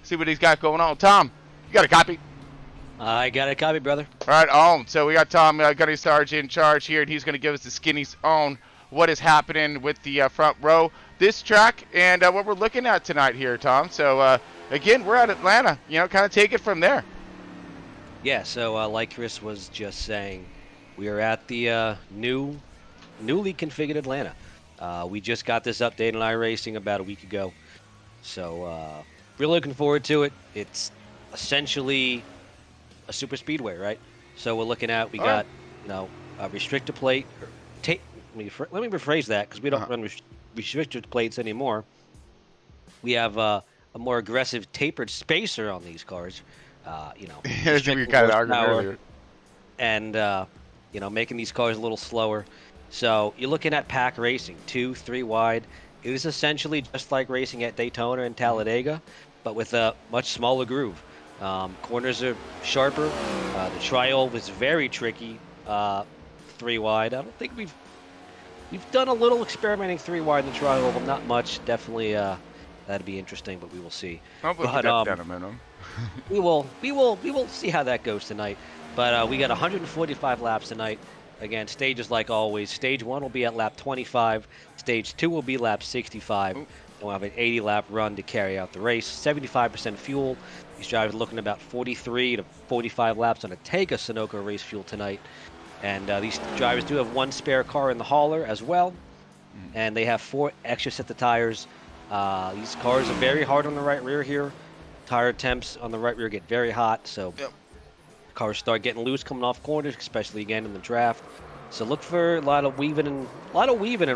see what he's got going on. Tom, you got a copy? I got a copy, brother. All right, so we got Tom, Gunny Sarge in charge here, and he's going to give us the skinny's own what is happening with the front row, this track, and what we're looking at tonight here, Tom. So, again, we're at Atlanta, kind of take it from there. Yeah, so like Chris was just saying, we are at the newly configured Atlanta. We just got this update on iRacing about a week ago, so really looking forward to it. It's essentially a super speedway, right? So we're looking at, we got, a restrictor plate. Let me rephrase that, because we don't run restrictor plates anymore. We have a more aggressive tapered spacer on these cars. We kind of argued earlier. And, making these cars a little slower. So you're looking at pack racing, 2, 3 wide. It is essentially just like racing at Daytona and Talladega, but with a much smaller groove. Corners are sharper. The tri-oval was very tricky, 3 wide. I don't think we've done a little experimenting 3 wide in the tri-oval, not much. Definitely, that'd be interesting, but we will see. But we will see how that goes tonight. But we got 145 laps tonight. Again, stages like always. Stage 1 will be at lap 25. Stage 2 will be lap 65. And we'll have an 80-lap run to carry out the race. 75% fuel. These drivers are looking at about 43 to 45 laps on a Tega Sunoco race fuel tonight. And these drivers do have 1 spare car in the hauler as well. And they have 4 extra sets of tires. These cars are very hard on the right rear here. Tire temps on the right rear get very hot, so cars start getting loose coming off corners, especially again in the draft. So look for a lot of weaving and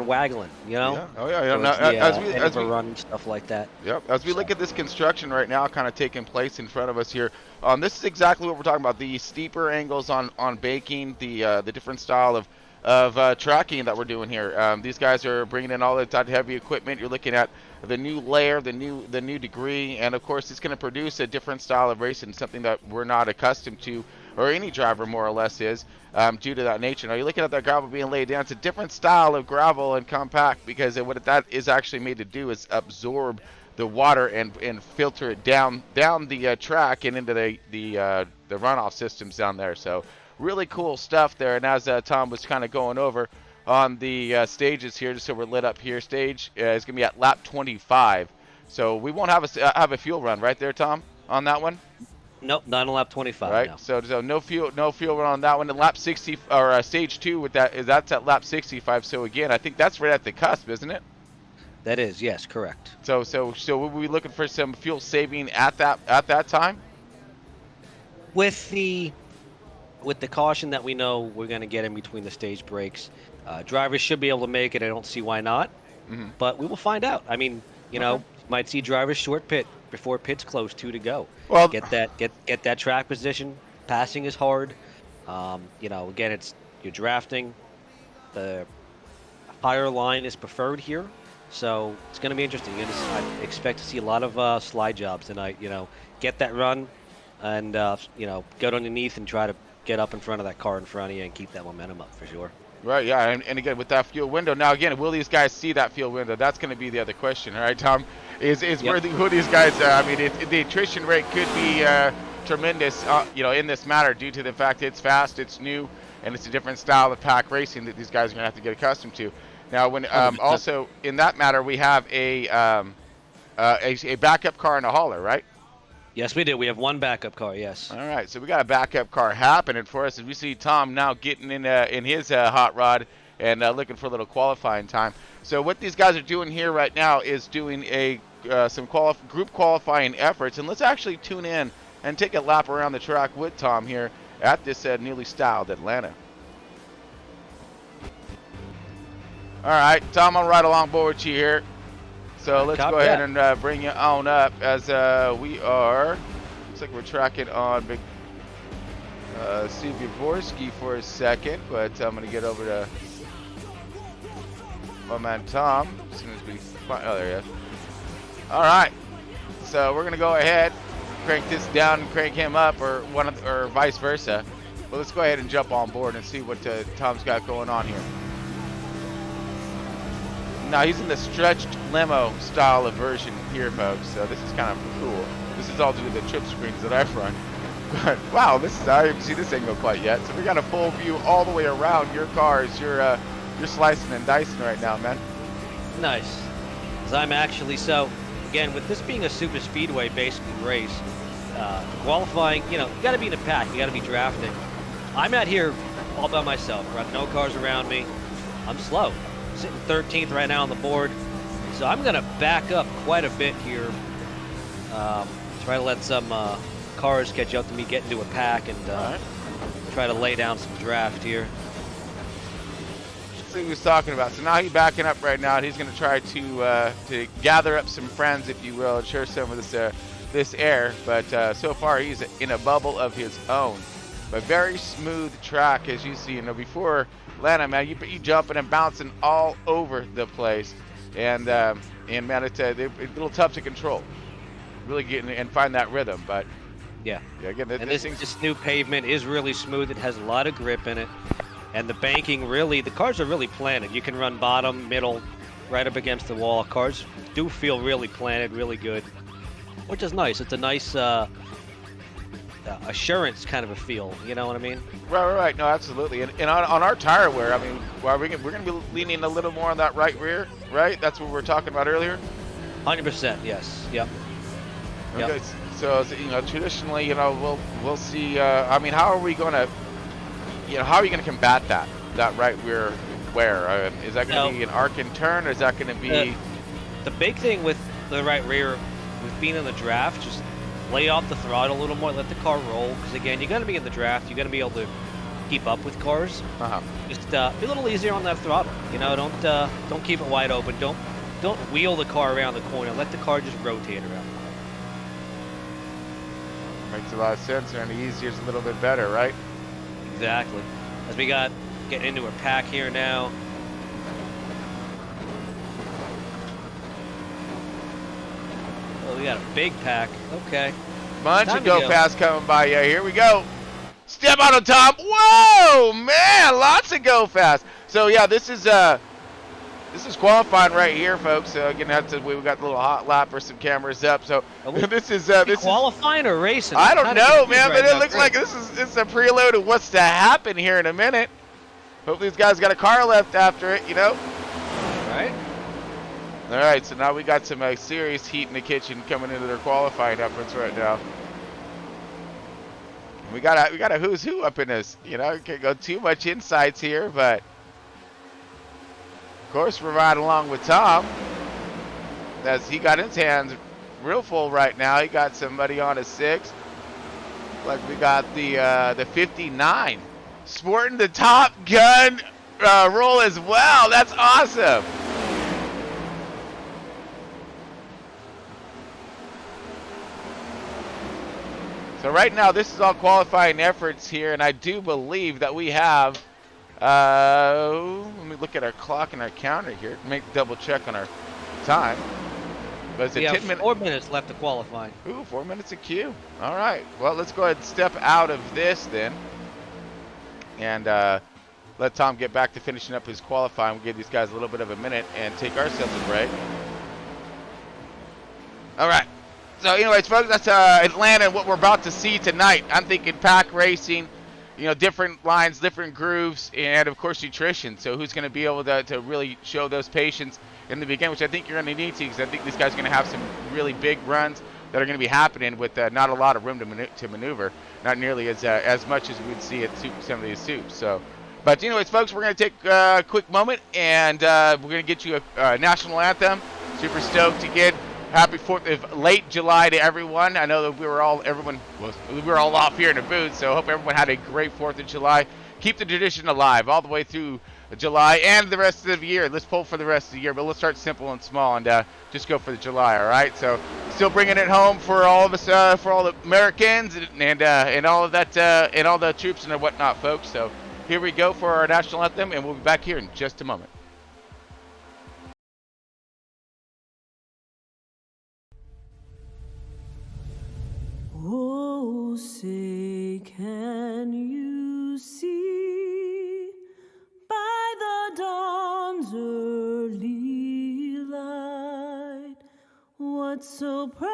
waggling, Yeah. Oh yeah. As we run stuff like that. Yep. As we look at this construction right now, kind of taking place in front of us here, this is exactly what we're talking about. The steeper angles on baking, the different style of tracking that we're doing here. These guys are bringing in all that heavy equipment. You're looking at the new layer, the new degree, and of course it's going to produce a different style of racing, something that we're not accustomed to, or any driver more or less is, due to that nature. Now you're looking at that gravel being laid down. It's a different style of gravel and compact, because what that is actually made to do is absorb the water and filter it down the track and into the runoff systems down there. So really cool stuff there. And as Tom was kind of going over on the stages here, just so we're lit up here, stage is going to be at lap 25. So we won't have a fuel run, right there, Tom, on that one? Nope, not on lap 25. Right. No. So no fuel run on that one. And lap 60 or stage 2 that's at lap 65. So again, I think that's right at the cusp, isn't it? That is, yes, correct. So we'll be looking for some fuel saving at that time. With the caution that we know we're going to get in between the stage breaks, drivers should be able to make it. I don't see why not, but we will find out. I mean, you might see drivers short pit before pit's close, 2 to go. Well, get that track position. Passing is hard. Again, you're drafting. The higher line is preferred here, so it's going to be interesting. I expect to see a lot of slide jobs tonight. Get that run, and get underneath and try to get up in front of that car in front of you and keep that momentum up for sure. Right, yeah, and again with that fuel window. Now again, will these guys see that fuel window? That's going to be the other question, all right, Tom? Who these guys? The attrition rate could be tremendous, in this matter, due to the fact it's fast, it's new, and it's a different style of pack racing that these guys are going to have to get accustomed to. Now, when also in that matter, we have a backup car and a hauler, right? Yes, we do. We have 1 backup car, yes. All right, so we got a backup car happening for us as we see Tom now getting in his hot rod and looking for a little qualifying time. So what these guys are doing here right now is doing some group qualifying efforts, and let's actually tune in and take a lap around the track with Tom here at this newly styled Atlanta. All right, Tom, I'll ride along board with you here. So let's go ahead and bring you on up as we are. Looks like we're tracking on Big Steve Jaworski for a second, but I'm going to get over to my man Tom as soon as we find. Oh, there he is. All right. So we're going to go ahead, crank this down and crank him up, or vice versa. But let's go ahead and jump on board and see what Tom's got going on here. No, he's in the stretched limo style of version here, folks. So this is kind of cool. This is all due to the trip screens that I've run. But wow, I haven't seen this angle quite yet. So we got a full view all the way around your cars. You're slicing and dicing right now, man. Nice. As I'm actually, so again, with this being a super speedway basically race, qualifying, you got to be in a pack, you got to be drafting. I'm out here all by myself, right? No cars around me. I'm slow. Sitting 13th right now on the board. So I'm going to back up quite a bit here. Try to let some cars catch up to me, get into a pack, and try to lay down some draft here. That's what he was talking about. So now he's backing up right now, and he's going to try to gather up some friends, if you will, and share some of this air. But so far, he's in a bubble of his own. But very smooth track, as you see. Before Atlanta, man, you jumping and bouncing all over the place, and man, it's a little tough to control. Really get and find that rhythm, but yeah. Again, and this new pavement is really smooth. It has a lot of grip in it, and the banking the cars are really planted. You can run bottom, middle, right up against the wall. Cars do feel really planted, really good, which is nice. It's a nice assurance kind of a feel. You know what I mean? Right. No, absolutely. And on our tire wear, I mean, we're going to be leaning a little more on that right rear, right? That's what we were talking about earlier. 100%. Yes. Yep. Okay. Yep. So traditionally, we'll see. I mean, how are we going to, how are you going to combat that right rear wear? Is that going to be an arc and turn, or is that going to be? The big thing with the right rear, with being in the draft, just lay off the throttle a little more, let the car roll. Because again, you got to be in the draft. You got to be able to keep up with cars. Just be a little easier on that throttle. Don't keep it wide open. Don't wheel the car around the corner. Let the car just rotate around. Makes a lot of sense, and the easier is a little bit better, right? Exactly. As we got getting into a pack here now. Oh, we got a big pack. Okay. Bunch of go fast coming by. Yeah, here we go. Step out on top. Whoa, man, lots of go fast. So yeah, this is qualifying right here, folks. Again, we got the little hot lap or some cameras up. So this is qualifying or racing. I don't know, man, but it looks like this is a preload of what's to happen here in a minute. Hopefully these guys got a car left after it, Right. All right, so now we got some serious heat in the kitchen coming into their qualifying efforts right now. We got a who's who up in this. Can't go too much insights here, but of course we're riding along with Tom, as he got his hands real full right now. He got somebody on a 6. Like we got the 59 sporting the Top Gun roll as well. That's awesome. So right now, this is all qualifying efforts here, and I do believe that we have, let me look at our clock and our counter here, double check on our time. But we have 4 minutes left to qualify. Ooh, 4 minutes of queue. All right. Well, let's go ahead and step out of this then, and let Tom get back to finishing up his qualifying. We'll give these guys a little bit of a minute and take ourselves a break. All right. So anyways, folks, that's Atlanta and what we're about to see tonight. I'm thinking pack racing, different lines, different grooves, and of course nutrition. So who's going to be able to really show those patience in the beginning, which I think you're going to need to, because I think these guys are going to have some really big runs that are going to be happening with not a lot of room to maneuver, not nearly as much as we'd see at some of these soups. So, but anyways, folks, we're going to take a quick moment, and we're going to get you a national anthem. Super stoked to get. Happy 4th of late July to everyone. I know that we were all off here in the booth, so I hope everyone had a great 4th of July. Keep the tradition alive all the way through July and the rest of the year. Let's pull for the rest of the year, but let's start simple and small and just go for the July, all right? So still bringing it home for all of us, for all the Americans and all of that, and all the troops and whatnot, folks. So here we go for our national anthem, and we'll be back here in just a moment. Oh, say can you see by the dawn's early what so proudly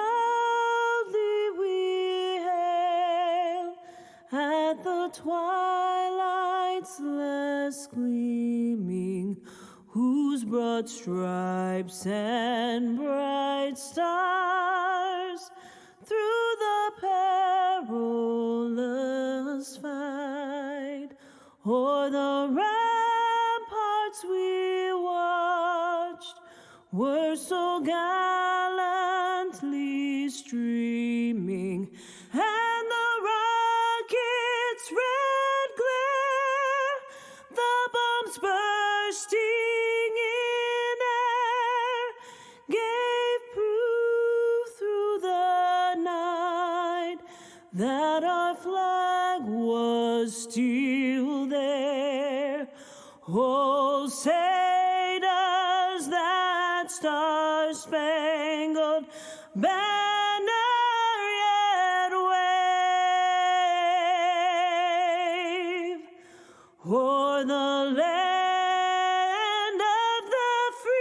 we hail at the twilight's last gleaming, whose broad stripes and bright stars through the perilous fight o'er the ramparts we watched were so gallantly streaming, and the rocket's red glare, the bombs bursting in air, gave proof through the night that our flag was still there. Oh, say does that star-spangled banner yet wave o'er the land of the free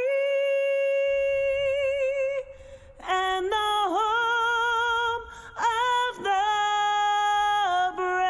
and the home of the brave?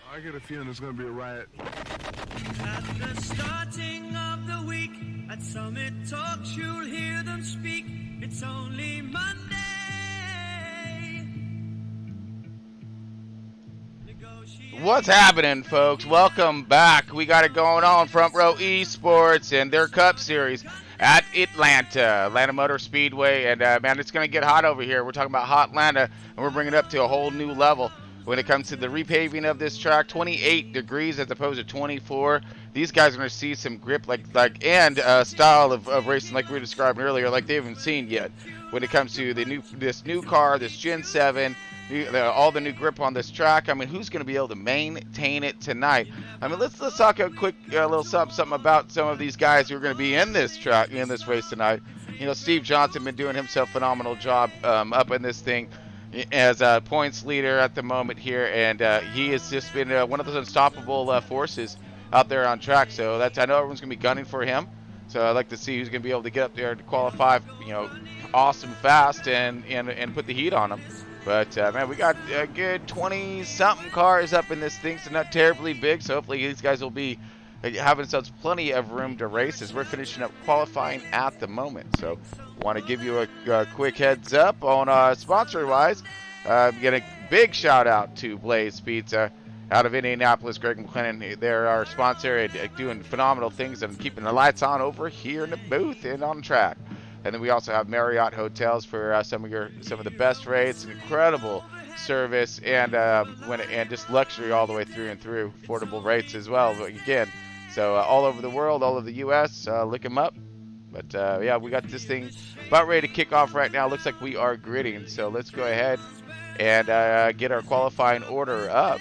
I get a feeling there's going to be a riot. At the starting of the week, at Summit Talks, you'll hear them speak. It's only Monday. What's happening, folks? Welcome back. We got it going on. Front Row Esports and their Cup Series at Atlanta Motor Speedway. And, man, it's going to get hot over here. We're talking about hot Atlanta, and we're bringing it up to a whole new level. When it comes to the repaving of this track, 28 degrees as opposed to 24. These guys are going to see some grip and style of racing like we were describing earlier, like they haven't seen yet. When it comes to this new car, this Gen 7, all the new grip on this track. I mean, who's going to be able to maintain it tonight? I mean, let's talk a quick little something about some of these guys who are going to be in this race tonight. You know, Steve Johnson been doing himself a phenomenal job up in this thing as a points leader at the moment here, and he has just been one of those unstoppable forces out there on track. So I know everyone's gonna be gunning for him. So I'd like to see who's gonna be able to get up there to qualify, you know, awesome fast and put the heat on them. But man, we got a good 20-something cars up in this thing, so not terribly big. So hopefully these guys will be having themselves plenty of room to race as we're finishing up qualifying at the moment. So want to give you a quick heads up on sponsor-wise. Get a big shout out to Blaze Pizza out of Indianapolis. Greg McLennan, they're our sponsor, doing phenomenal things and keeping the lights on over here in the booth and on track. And then we also have Marriott Hotels for some of the best rates, incredible service, and just luxury all the way through and through, affordable rates as well. But again, so all over the world, all over the U.S., look them up. But yeah, we got this thing about ready to kick off right now. Looks like we are gridding, so let's go ahead and get our qualifying order up.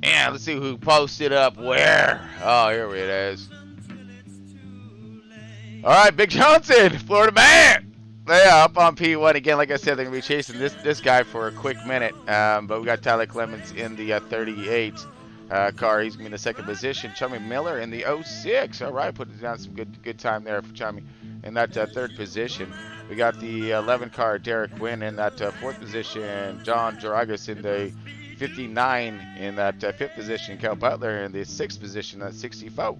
And let's see who posted up where. Oh, here it is. All right, Big Johnson, Florida man. Yeah, up on P1 again. Like I said, they're gonna be chasing this guy for a quick minute. But we got Tyler Clemens in the 38 car. He's gonna be in the second position. Chummy Miller in the 06. All right, putting down some good time there for Chummy in that third position. We got the 11 car, Derek Wynn, in that fourth position. John Jaragas in the 59 in that fifth position. Cal Butler in the sixth position, that 64.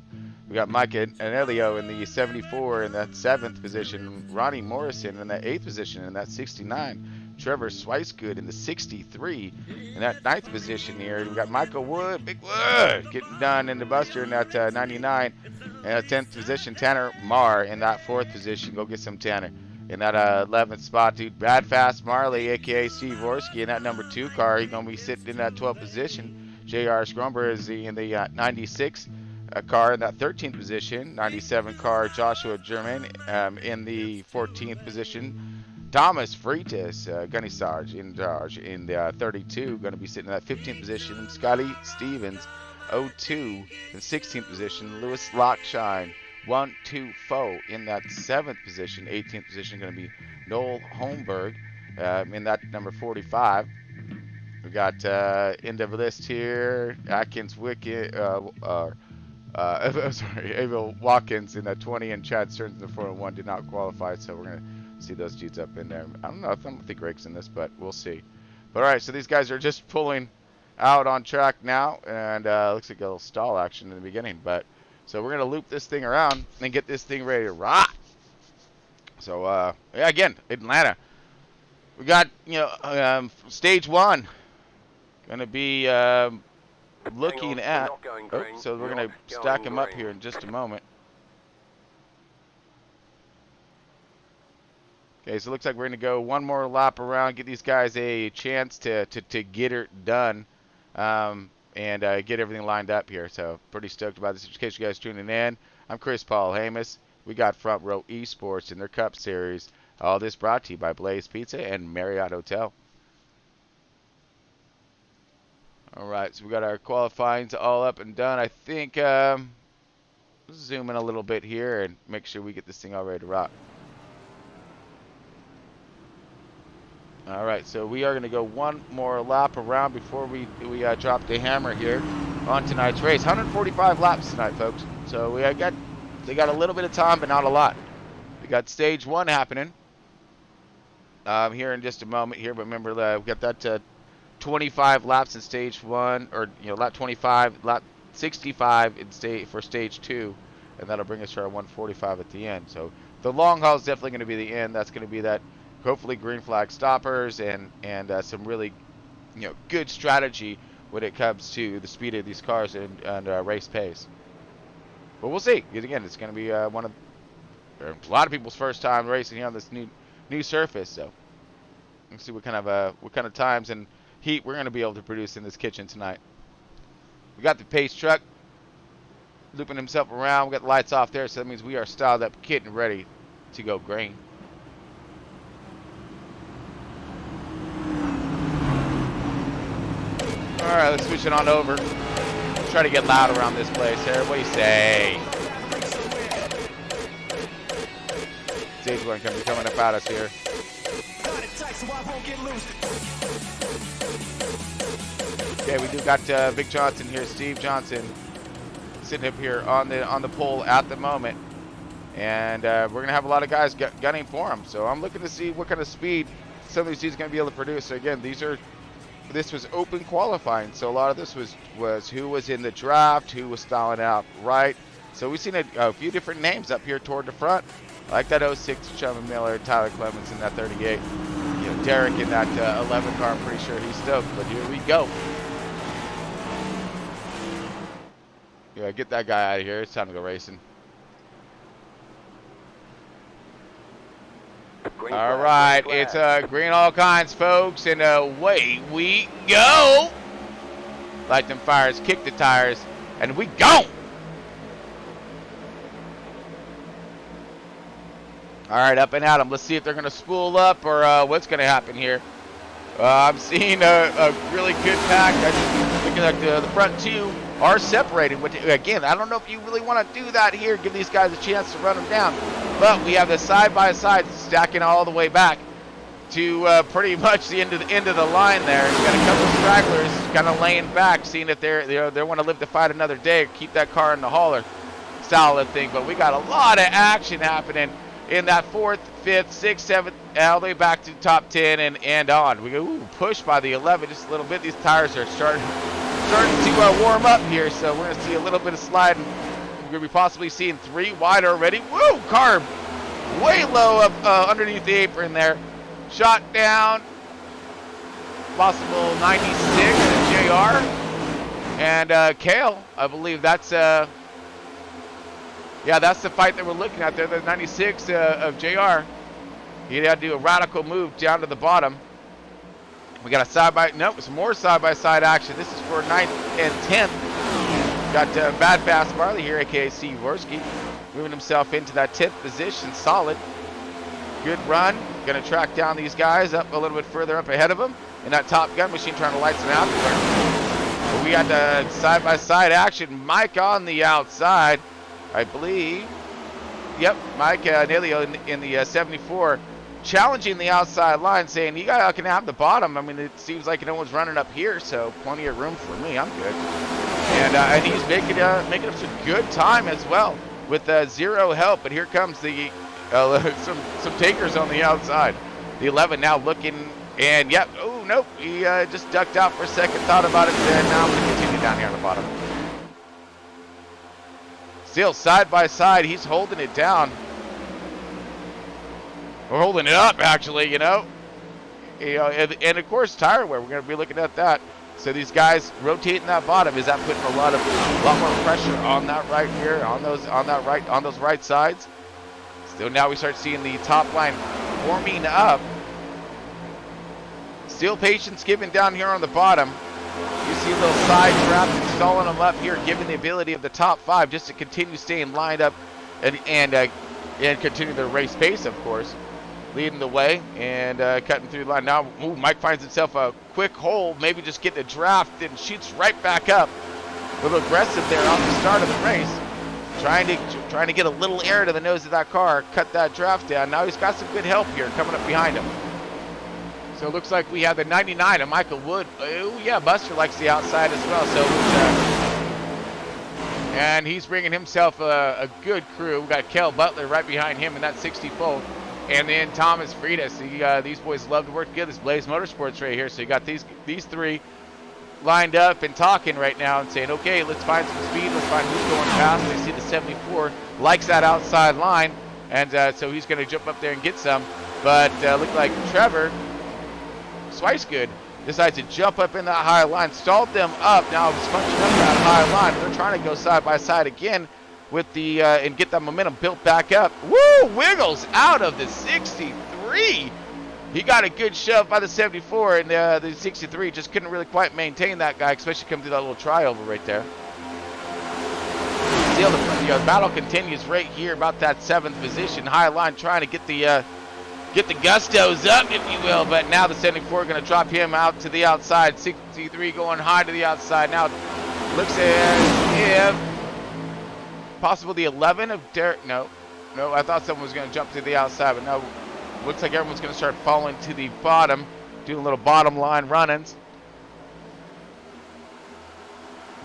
We got Mike Anelio in the 74 in that seventh position. Ronnie Morrison in that eighth position in that 69. Trevor Swicegood in the 63 in that 9th position here. We got Michael Wood, Big Wood, getting done in the Buster in that 99. And 10th position, Tanner Marr in that 4th position. Go get some Tanner. In that 11th spot, dude, Brad Fast Marley, a.k.a. Steve Vorsky, in that number 2 car. He's going to be sitting in that 12th position. J.R. Scrumber is in the 96 car in that 13th position. 97 car, Joshua German in the 14th position. Thomas Freitas, Gunny Sarge in the 32, going to be sitting in that 15th position. Scotty Stevens, 02 in 16th position. Lewis Lockshine, 1-2 foe in that 7th position. 18th position going to be Noel Holmberg in that number 45. We got end of the list here. Atkins Wicked, Abel Watkins in that 20, and Chad Stearns in the 401 did not qualify, so we're going to see those dudes up in there. I don't know if I'm think Greg's in this, but we'll see. But all right, so these guys are just pulling out on track now, and looks like a little stall action in the beginning. But so we're gonna loop this thing around and get this thing ready to rock. So yeah, again, Atlanta, we got stage 1 gonna be looking at. So we're gonna stack them up here in just a moment. Okay, so it looks like we're going to go one more lap around, get these guys a chance to get it done, and get everything lined up here. So pretty stoked about this. In case you guys tuning in, I'm Chris Paul Hamus. We got Front Row Esports in their Cup Series. All this brought to you by Blaze Pizza and Marriott Hotel. All right, so we got our qualifying all up and done. I think zoom in a little bit here and make sure we get this thing all ready to rock. All right, so we are going to go one more lap around before we drop the hammer here on tonight's race. 145 laps tonight, folks. So they got a little bit of time, but not a lot. We got stage 1 happening here in just a moment here. But remember, we got that 25 laps in stage 1, or lap 25, lap 65 for stage 2, and that'll bring us to our 145 at the end. So the long haul is definitely going to be the end. That's going to be that. Hopefully green flag stoppers and some really good strategy when it comes to the speed of these cars and race pace. But we'll see. Again, it's going to be a lot of people's first time racing here on this new surface. So let's see what kind of times and heat we're going to be able to produce in this kitchen tonight. We got the pace truck looping himself around. We got the lights off there, so that means we are styled up, getting ready to go green. All right, let's switch it on over. Let's try to get loud around this place here. What do you say? Stage 1 can be coming up at us here. Okay, we do got Vic Johnson here, Steve Johnson, sitting up here on the pole at the moment, and we're gonna have a lot of guys gunning for him. So I'm looking to see what kind of speed some of these dudes are gonna be able to produce. So again, this was open qualifying, so a lot of this was who was in the draft, who was styling out right. So we've seen a few different names up here toward the front. I like that 06 Chummy Miller, Tyler Clemens in that 38. Derek in that 11 car, I'm pretty sure he's stoked, but here we go. Yeah, get that guy out of here. It's time to go racing. All right, it's green all kinds, folks, and away we go. Light them fires, kick the tires, and we go. All right, up and at them. Let's see if they're going to spool up or what's going to happen here. I'm seeing a really good pack. I just looking at the front two are separated. Which, again, I don't know if you really want to do that here, give these guys a chance to run them down. But we have the side-by-side stacking all the way back to pretty much the end of the line there. You got a couple of stragglers kind of laying back, seeing if they want to live to fight another day, keep that car in the hauler style of thing. But we got a lot of action happening in that 4th, 5th, 6th, 7th, all the way back to top 10 and on. We go pushed by the 11 just a little bit. These tires are starting to warm up here, so we're going to see a little bit of sliding. We're going to be possibly seeing 3 wide already. Woo! Carb way low up underneath the apron there. Shot down. possible 96 of JR. And Kale, I believe that's yeah, that's the fight that we're looking at there. The 96 of JR. He had to do a radical move down to the bottom. We got a some more side-by-side action. This is for 9th and 10th. Got Bad Fast Marley here, aka Siworski, moving himself into that 10th position. Solid. Good run. Gonna track down these guys up a little bit further up ahead of him. And that Top Gun machine trying to light some out there. But we got the side-by-side action. Mike on the outside, I believe. Yep, Mike Nilio in the 74. Challenging the outside line, saying you guys can have the bottom. I mean, it seems like no one's running up here, so plenty of room for me. I'm good. And he's making up some good time as well with zero help. But here comes the some takers on the outside. The 11 now looking, and yep. Oh nope, he just ducked out for a second, thought about it, said, "Now I'm going to continue down here on the bottom." Still side by side, he's holding it down. We're holding it up, actually, you know. And of course, tire wear. We're going to be looking at that. So these guys rotating that bottom, is that putting a lot more pressure on that right here, on those right sides? Still, now we start seeing the top line warming up. Still, patience given down here on the bottom. You see a little side draft installing them up here, giving the ability of the top 5 just to continue staying lined up and continue the race pace, of course. Leading the way and cutting through the line. Now, Mike finds himself a quick hole, maybe just getting a draft and shoots right back up. A little aggressive there on the start of the race. Trying to get a little air to the nose of that car, cut that draft down. Now he's got some good help here coming up behind him. So it looks like we have the 99 of Michael Wood. Oh yeah, Buster likes the outside as well. So and he's bringing himself a good crew. We got Kel Butler right behind him in that 60 fold. And then Thomas Freitas. These boys love to work together. This Blaze Motorsports right here. So you got these three lined up and talking right now and saying, okay, let's find some speed. Let's find who's going fast. They see the 74 likes that outside line. And so he's going to jump up there and get some. But looked like Trevor Swicegood decides to jump up in that high line. Stalled them up. Now it's punching up that high line. They're trying to go side by side again with the and get that momentum built back up. Woo! Wiggles out of the 63. He got a good shove by the 74, and the 63 just couldn't really quite maintain that guy, especially come through that little trioval right there. Still, the battle continues right here about that 7th position. High line trying to get the gustos up, if you will, but now the 74 going to drop him out to the outside. 63 going high to the outside. Now looks as if possible the 11 of Derek. No, I thought someone was going to jump to the outside, but no. Looks like everyone's going to start falling to the bottom, doing little bottom line run-ins.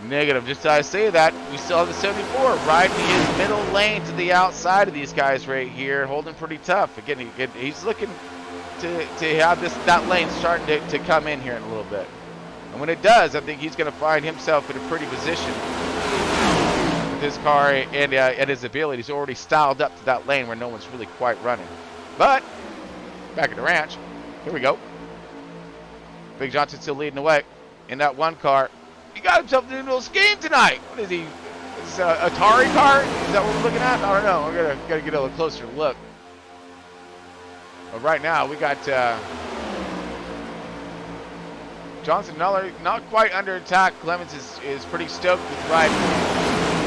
Negative. Just as I say that, we still have the 74 riding his middle lane to the outside of these guys right here, holding pretty tough. Again, he's looking to have that lane starting to come in here in a little bit. And when it does, I think he's going to find himself in a pretty position with his car and his abilities already styled up to that lane where no one's really quite running. But back at the ranch, here we go. Big Johnson still leading the way in that one car. He got himself into a little scheme tonight. What is he? Is Atari car? Is that what we're looking at? I don't know. We're gotta get a little closer look. But right now we got Johnson not quite under attack. Clemens is pretty stoked with riding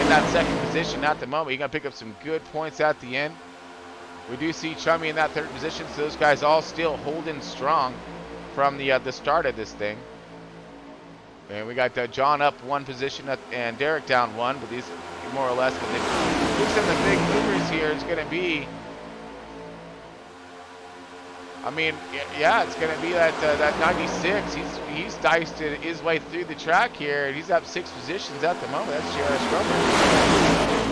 in that 2nd position at the moment. He's gonna pick up some good points at the end. We do see Chummy in that 3rd position, so those guys all still holding strong from the start of this thing. And we got John up 1 position and Derek down 1, but these more or less. But looks like the big movers here is going to be. I mean, yeah, it's going to be that 96. He's diced his way through the track here, and he's up 6 positions at the moment. That's J.R. Scrubber.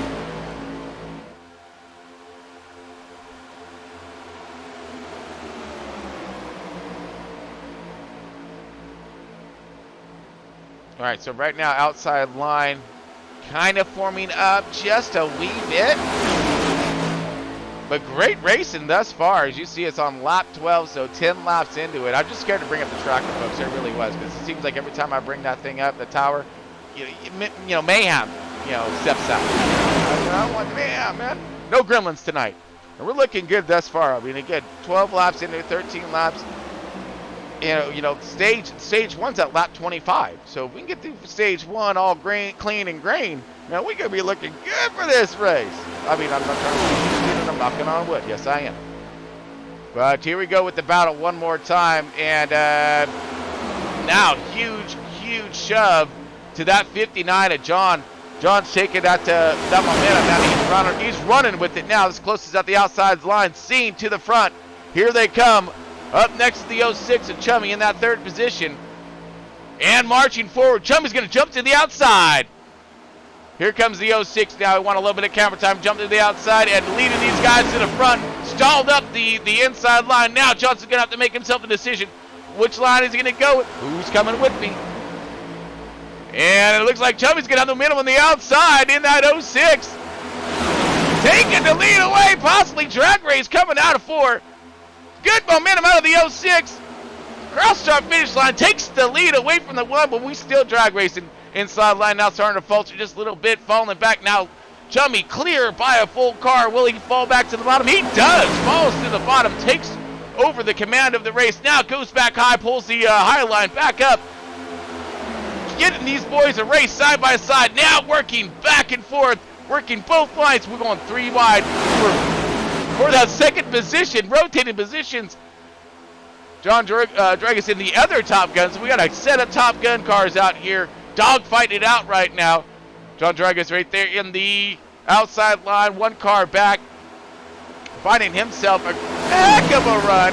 All right, so right now, outside line kind of forming up just a wee bit. But great racing thus far. As you see, it's on lap 12, so 10 laps into it. I'm just scared to bring up the tracker, folks. I really was, because it seems like every time I bring that thing up, the tower, mayhem, steps out. I don't want mayhem, man. No gremlins tonight. And we're looking good thus far. I mean, again, 12 laps into 13 laps. Stage one's at lap 25. So if we can get through stage one all clean and green, man, we could be looking good for this race. I mean, I'm not trying to be I'm knocking on wood. Yes, I am. But here we go with the battle one more time. And now, huge shove to that 59 of John. John's taking that momentum. Now he's running with it now. As close as at the outside line. Seen to the front. Here they come. Up next to the 06 of Chummy in that third position. And marching forward. Chummy's going to jump to the outside. Here comes the 06 now. We want a little bit of camera time. Jump to the outside and leading these guys to the front. Stalled up the inside line. Now Johnson's going to have to make himself a decision. Which line is he going to go with? Who's coming with me? And it looks like Chummy's going to have the momentum on the outside in that 06. Taking the lead away. Possibly drag race coming out of 4. Good momentum out of the 06. Cross start finish line takes the lead away from the 1, but we still drag racing inside line. Now starting to falter just a little bit, falling back now. Chummy clear by a full car. Will he fall back to the bottom? He does. Falls to the bottom, takes over the command of the race. Now goes back high, pulls the high line back up. Getting these boys a race side by side. Now working back and forth, working both lines. We're going 3 wide for that second position, rotating positions. John Dragus in the other Top Gun. So we got a set of Top Gun cars out here. Dogfighting it out right now. John Dragus right there in the outside line. 1 car back. Finding himself a heck of a run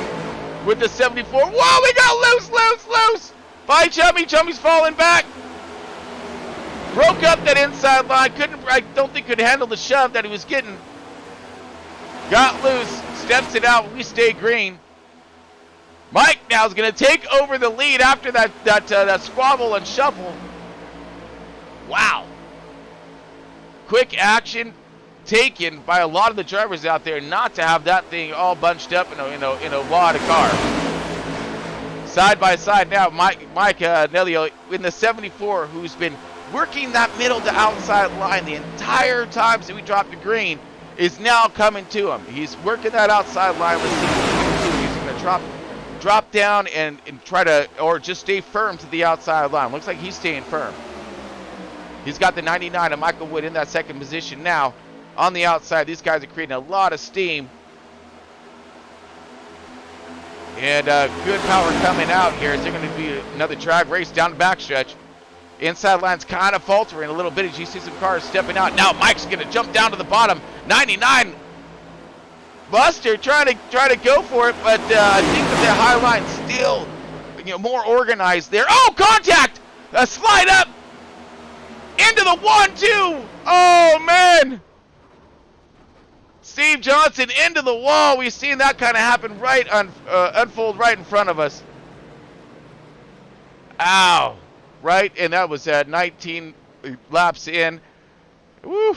with the 74. Whoa, we got loose. By Chummy. Chummy's falling back. Broke up that inside line. I don't think could handle the shove that he was getting. Got loose, steps it out. We stay green. Mike now is going to take over the lead after that squabble and shuffle. Wow. Quick action taken by a lot of the drivers out there not to have that thing all bunched up in a wad of car. Side by side now, Mike Nelio in the 74, who's been working that middle to outside line the entire time since we dropped the green, is now coming to him. He's working that outside line. Let's see what he's going to drop down and try to, or just stay firm to the outside line. Looks like he's staying firm. He's got the 99 of Michael Wood in that second position now on the outside. These guys are creating a lot of steam. And good power coming out here. Is there going to be another drag race down the backstretch? Inside line's kind of faltering a little bit as you see some cars stepping out. Now Mike's going to jump down to the bottom. 99 Buster trying to go for it, but I think that the high line still more organized there. Oh, contact! A slide up into the 1-2. Oh man! Steve Johnson into the wall. We've seen that kind of happen unfold right in front of us. Ow! Right, and that was 19 laps in. Woo!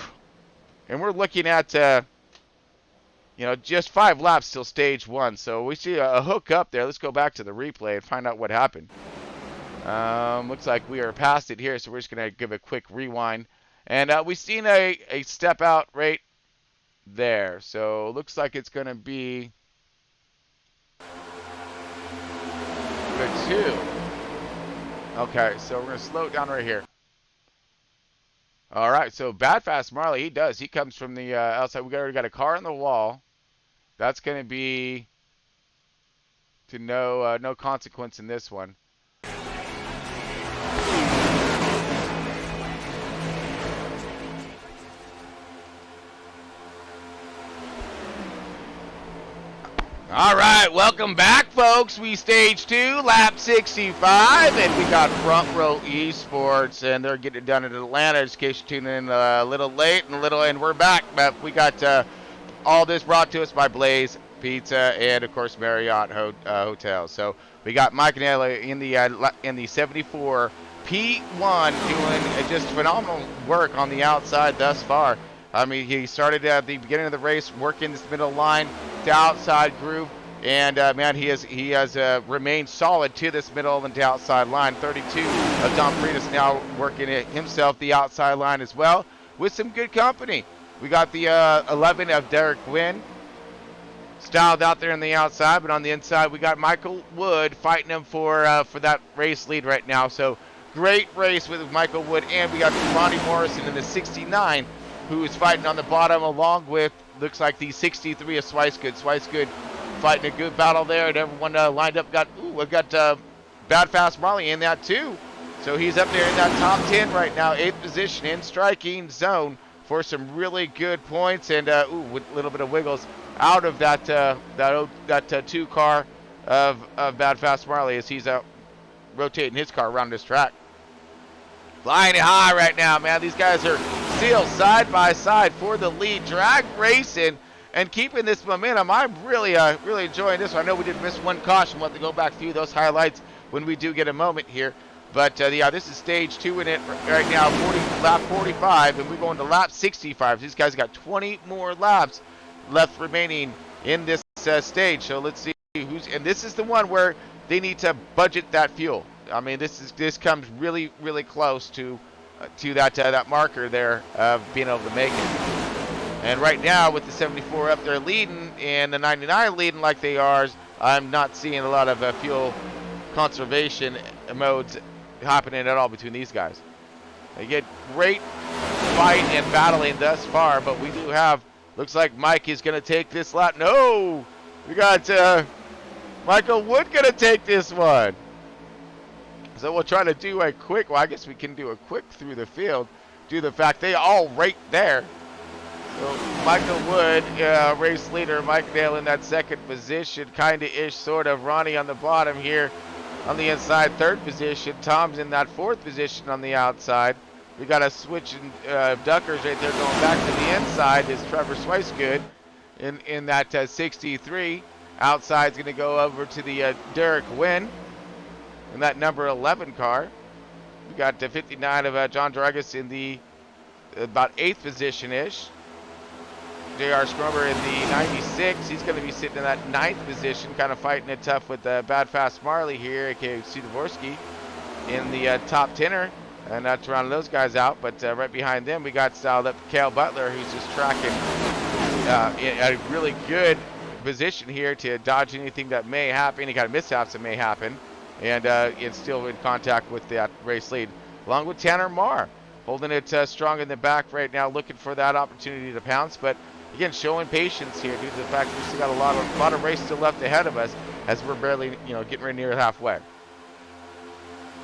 And we're looking at just 5 laps till stage 1. So we see a hook up there. Let's go back to the replay and find out what happened. Looks like we are past it here, so we're just gonna give a quick rewind. And we've seen a step out right there. So looks like it's gonna be the 2. Okay, so we're going to slow it down right here. All right, so Bad Fast Marley, he comes from the outside. We already got a car on the wall. That's going to be to no consequence in this one. All right, welcome back, folks. We stage 2, lap 65, and we got Front Row Esports, and they're getting it done in Atlanta. Just in case you're tuning in a little late and we're back. But we got all this brought to us by Blaze Pizza and, of course, Marriott Hotel. So we got Mike and Ellie in the 74 P1 doing just phenomenal work on the outside thus far. I mean, he started at the beginning of the race, working this middle line, the outside groove, and man, he has remained solid to this middle and the outside line. 32 of Dom Freitas now working it himself the outside line as well, with some good company. We got the 11 of Derek Gwynn styled out there on the outside, but on the inside we got Michael Wood fighting him for that race lead right now. So great race with Michael Wood, and we got Ronnie Morrison in the 69, who is fighting on the bottom, along with, looks like, the 63 of Swicegood. Swicegood fighting a good battle there, and everyone lined up. We've got Bad Fast Marley in that too. So he's up there in that top 10 right now, 8th position in striking zone for some really good points, and with a little bit of wiggles out of that 2 car of Bad Fast Marley as he's out rotating his car around this track. Flying it high right now, man. These guys are still side by side for the lead, drag racing and keeping this momentum. I'm really enjoying this one. I know we did miss one caution. We'll have to go back through those highlights when we do get a moment here. But yeah, this is stage 2 in it right now, lap 45, and we're going to lap 65. These guys got 20 more laps left remaining in this stage. So let's see and this is the one where they need to budget that fuel. I mean, this comes really close to that marker there of being able to make it. And right now, with the 74 up there leading and the 99 leading like they are, I'm not seeing a lot of fuel conservation modes happening at all between these guys. They get great fight and battling thus far, but we do have, looks like Mike is going to take this lap. No! We got Michael Wood going to take this one. So we'll try to do a quick, well, I guess we can do a quick through the field due to the fact they all right there. So Michael Wood, race leader, Mike Dale in that 2nd position, kind of ish, sort of. Ronnie on the bottom here on the inside, 3rd position. Tom's in that 4th position on the outside. We got a switch in Duckers right there going back to the inside is Trevor Swicegood in that 63. Outside's going to go over to the Derek Wynn in that number 11 car. We got 59 of John Dragus in the about 8th position-ish. J.R. Scrumber in the 96. He's going to be sitting in that 9th position, kind of fighting it tough with Bad Fast Marley here, a.k.a. Sudavorsky, in the top 10er. And that's rounding those guys out. But right behind them, we got styled up Cale Butler, who's just tracking in a really good position here to dodge anything that may happen, any kind of mishaps that may happen. And it's still in contact with that race lead, along with Tanner Marr, holding it strong in the back right now, looking for that opportunity to pounce. But again, showing patience here due to the fact that we still got a lot of race still left ahead of us as we're barely, getting right near halfway.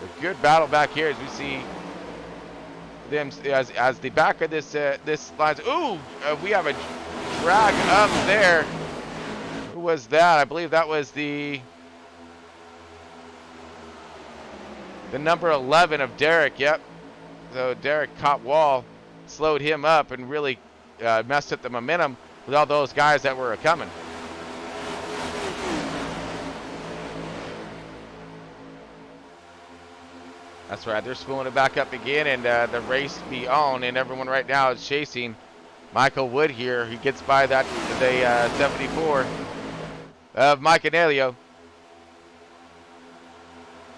A good battle back here as we see them as the back of this lines. Ooh, we have a drag up there. Who was that? I believe that was the number 11 of Derek. Yep. So Derek caught wall, slowed him up, and really messed up the momentum with all those guys that were coming. That's right, they're spooling it back up again, and the race be on, and everyone right now is chasing Michael Wood here. He gets by the 74 of Mike Anelio.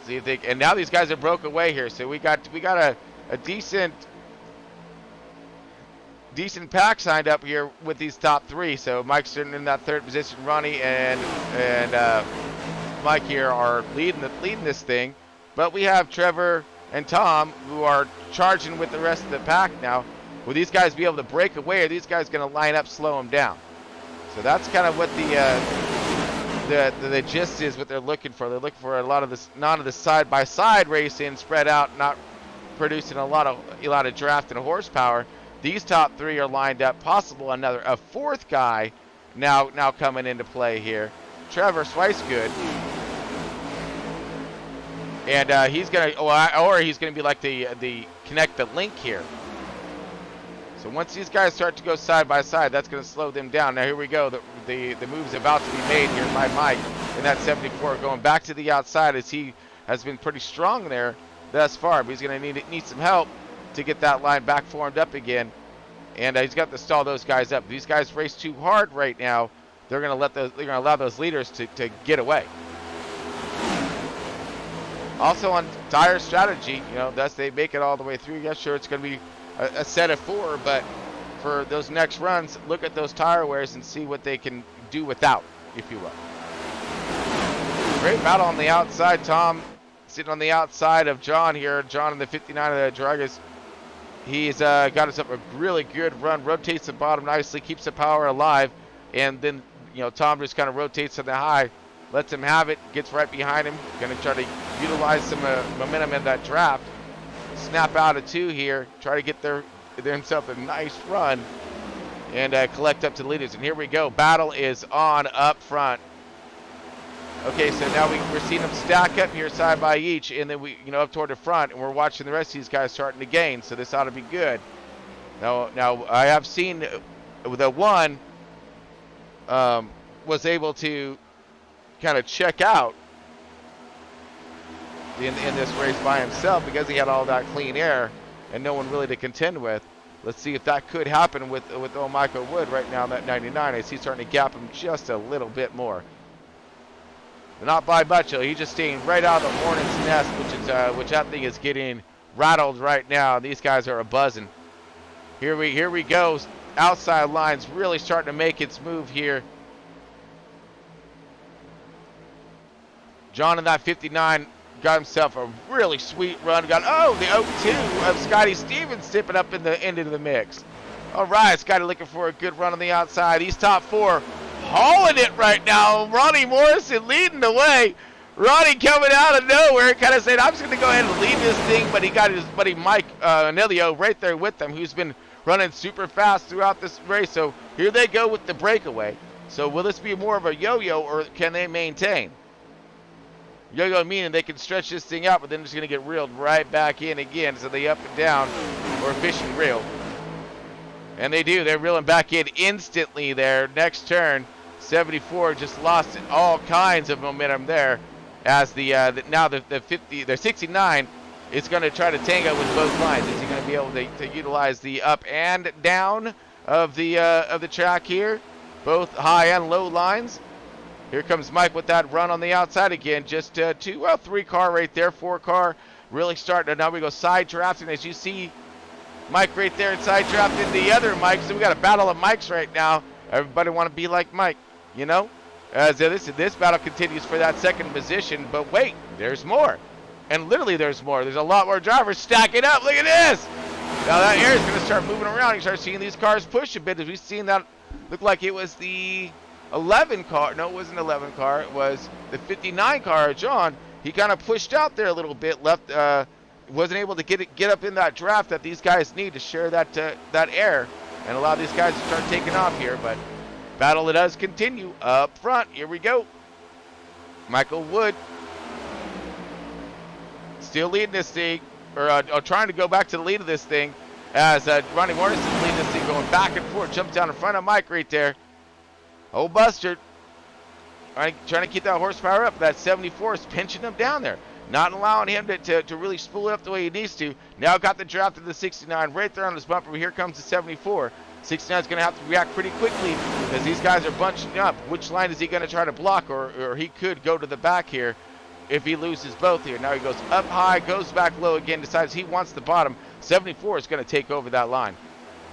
See if they, and now these guys are broke away here, so we got a decent pack signed up here with these top 3. So Mike's sitting in that 3rd position. Ronnie and Mike here are leading this thing. But we have Trevor and Tom who are charging with the rest of the pack now. Will these guys be able to break away, or are these guys going to line up, slow them down? So that's kind of what the gist is, what they're looking for. They're looking for a lot of the side-by-side racing spread out, not producing a lot of draft and horsepower. These top 3 are lined up. Possible a 4th guy now coming into play here. Trevor Swicegood. And he's gonna, or he's gonna be like the connect the link here. So once these guys start to go side by side, that's gonna slow them down. Now here we go. The move's about to be made here by Mike in that 74, going back to the outside as he has been pretty strong there thus far. But he's gonna need some help to get that line back formed up again. and he's got to stall those guys up. These guys race too hard right now. They're going to allow those leaders to get away. Also on tire strategy, thus they make it all the way through. Yeah, sure, it's going to be a set of 4, but for those next runs, look at those tire wears and see what they can do without, if you will. Great battle on the outside. Tom sitting on the outside of John here. John in the 59 of the Dragas. He's got us up a really good run, rotates the bottom nicely, keeps the power alive, and then Tom just kind of rotates to the high, lets him have it, gets right behind him, going to try to utilize some momentum in that draft, snap out of 2 here, try to get himself a nice run, and collect up to the leaders. And here we go, battle is on up front. Okay, so now we're seeing them stack up here side by each, and then we, up toward the front, and we're watching the rest of these guys starting to gain, so this ought to be good. Now I have seen the one was able to kind of check out in this race by himself because he had all that clean air and no one really to contend with. Let's see if that could happen with old Michael Wood right now in that 99. I see starting to gap him just a little bit more. Not by much, though. He's just staying right out of the hornet's nest, which that thing is getting rattled right now. These guys are a buzzing. Here we go. Outside lines really starting to make its move here. John in that 59 got himself a really sweet run. Got the 0-2 of Scotty Stevens tipping up into the mix. All right, Scotty looking for a good run on the outside. He's top 4. Hauling it right now. Ronnie Morrison leading the way. Ronnie coming out of nowhere, kind of saying, I'm just going to go ahead and lead this thing, but he got his buddy Mike Anelio right there with him, who's been running super fast throughout this race. So here they go with the breakaway. So will this be more of a yo-yo, or can they maintain? Yo-yo meaning they can stretch this thing out, but then it's going to get reeled right back in again. So they up and down, or fish and reel. And they do. They're reeling back in instantly there. Next turn, 74 just lost all kinds of momentum there, as the 69 is going to try to tango with both lines. Is he going to be able to utilize the up and down of the track here, both high and low lines? Here comes Mike with that run on the outside again. Just 3 car right there, 4 car really starting to. Now we go side drafting, as you see Mike right there, and side drafting the other Mike. So we got a battle of Mikes right now. Everybody want to be like Mike, As this battle continues for that second position. But wait, there's more. And literally there's more. There's a lot more drivers stacking up. Look at this. Now that air is going to start moving around. You start seeing these cars push a bit. As we've seen that look like it was the 11 car. No, it wasn't 11 car. It was the 59 car. John, he kind of pushed out there a little bit. Wasn't able to get up in that draft that these guys need to share that air and allow these guys to start taking off here. But battle it does continue up front. Here we go. Michael Wood still leading this thing, or trying to go back to the lead of this thing, as Ronnie Morrison leading this thing, going back and forth. Jumps down in front of Mike right there. Old Buster trying to keep that horsepower up. That 74 is pinching him down there, not allowing him to really spool it up the way he needs to. Now got the draft of the 69 right there on his bumper. Here comes the 74. 69 is going to have to react pretty quickly because these guys are bunching up. Which line is he going to try to block, or he could go to the back here if he loses both here. Now he goes up high, goes back low again, decides he wants the bottom. 74 is going to take over that line.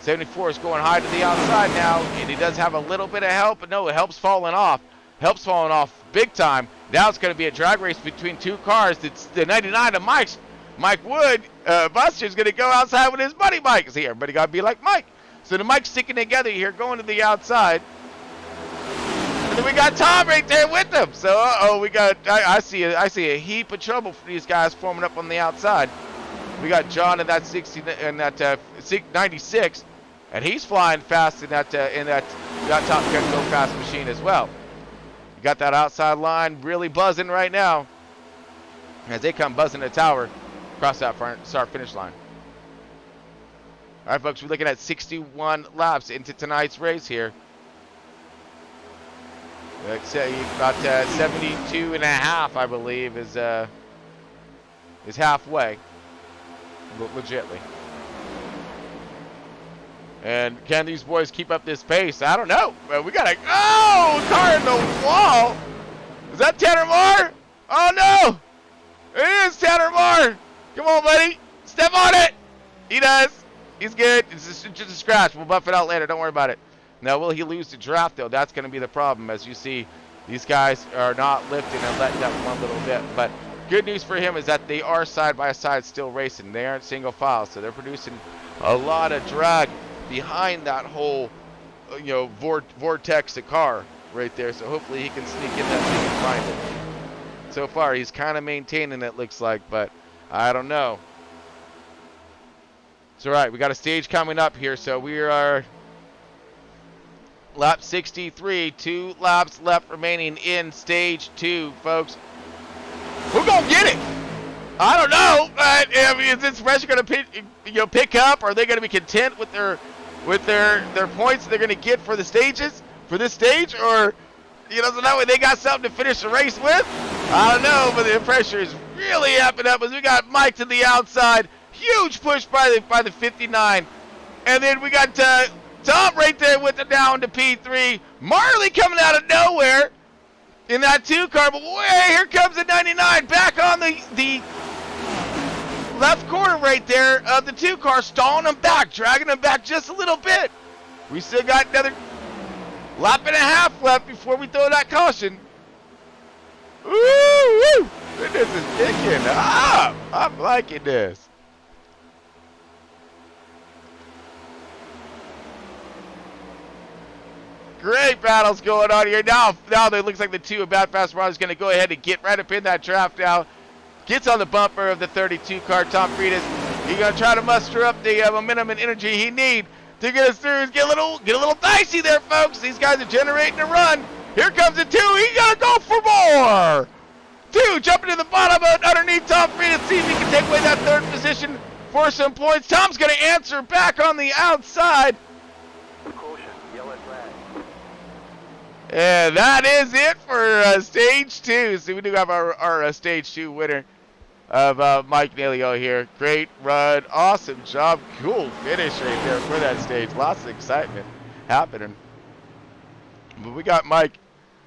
74 is going high to the outside now, and he does have a little bit of help, but no, it helps falling off. Helps falling off big time. Now it's going to be a drag race between 2 cars. It's the 99 of Mike's. Mike Wood, Buster's going to go outside with his buddy Mike. See, everybody got to be like Mike. So the Mike's sticking together here, going to the outside. And then we got Tom right there with them. So, we got, I see a heap of trouble for these guys forming up on the outside. We got John in that 60 and that 96, and he's flying fast in that Top Gun Go Fast machine as well. You got that outside line really buzzing right now as they come buzzing the tower across that start finish line. All right, folks, we're looking at 61 laps into tonight's race here. I'd say about 72 and a half, I believe, is halfway, legitly. And can these boys keep up this pace? I don't know. We got a car in the wall. Is that Tanner Moore? Oh no! It is Tanner Moore. Come on, buddy. Step on it. He does. He's good. It's just a scratch. We'll buff it out later. Don't worry about it. Now, will he lose the draft, though? That's going to be the problem. As you see, these guys are not lifting and letting up one little bit. But good news for him is that they are side by side still racing. They aren't single file, so they're producing a lot of drag behind that whole, vortex of car right there. So hopefully he can sneak in that thing and find it. So far, he's kind of maintaining it, looks like, but I don't know. It's all right. We got a stage coming up here, so we are lap 63. 2 laps left remaining in stage 2, folks. We're gonna get it. I don't know. Is this pressure gonna pick up? Are they gonna be content with their points they're gonna get for the stages for this stage, or so that way they got something to finish the race with? I don't know, but the pressure is really amping up as we got Mike to the outside. Huge push by the 59. And then we got Tom right there with it down to P3. Marley coming out of nowhere in that 2 car. But here comes the 99 back on the left corner right there of the 2 car, stalling him back, dragging him back just a little bit. We still got another lap and a half left before we throw that caution. Woo! This is picking up. I'm liking this. Great battles going on here. Now it looks like the 2 of Bad Fast Ron is going to go ahead and get right up in that draft now. Gets on the bumper of the 32 car, Tom Freitas. He's going to try to muster up the momentum and energy he needs to get us through. Get a little dicey there, folks. These guys are generating a run. Here comes the 2. He's going to go for more. 2 jumping to the bottom underneath Tom Freitas. See if he can take away that 3rd position for some points. Tom's going to answer back on the outside. And that is it for stage 2. So we do have our stage 2 winner of Mike Nalio here. Great run. Awesome job. Cool finish right there for that stage. Lots of excitement happening. But we got Mike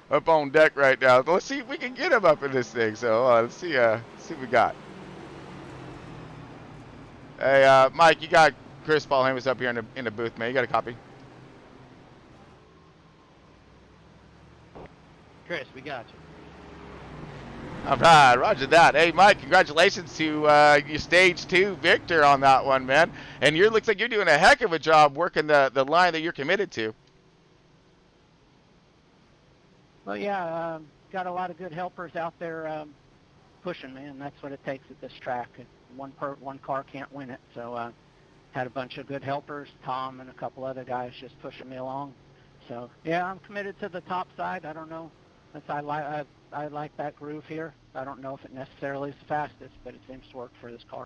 up on deck right now. Let's see if we can get him up in this thing. So let's see what we got. Hey, Mike, you got Chris Paul Hamus up here in the booth, man. You got a copy? Chris, we got you. All right, roger that. Hey, Mike, congratulations to your stage 2 victor on that one, man. And looks like you're doing a heck of a job working the line that you're committed to. Well, yeah, got a lot of good helpers out there pushing, man. That's what it takes at this track. One car can't win it. So had a bunch of good helpers, Tom and a couple other guys just pushing me along. So, yeah, I'm committed to the top side. I don't know. I like that groove here. I don't know if it necessarily is the fastest, but it seems to work for this car.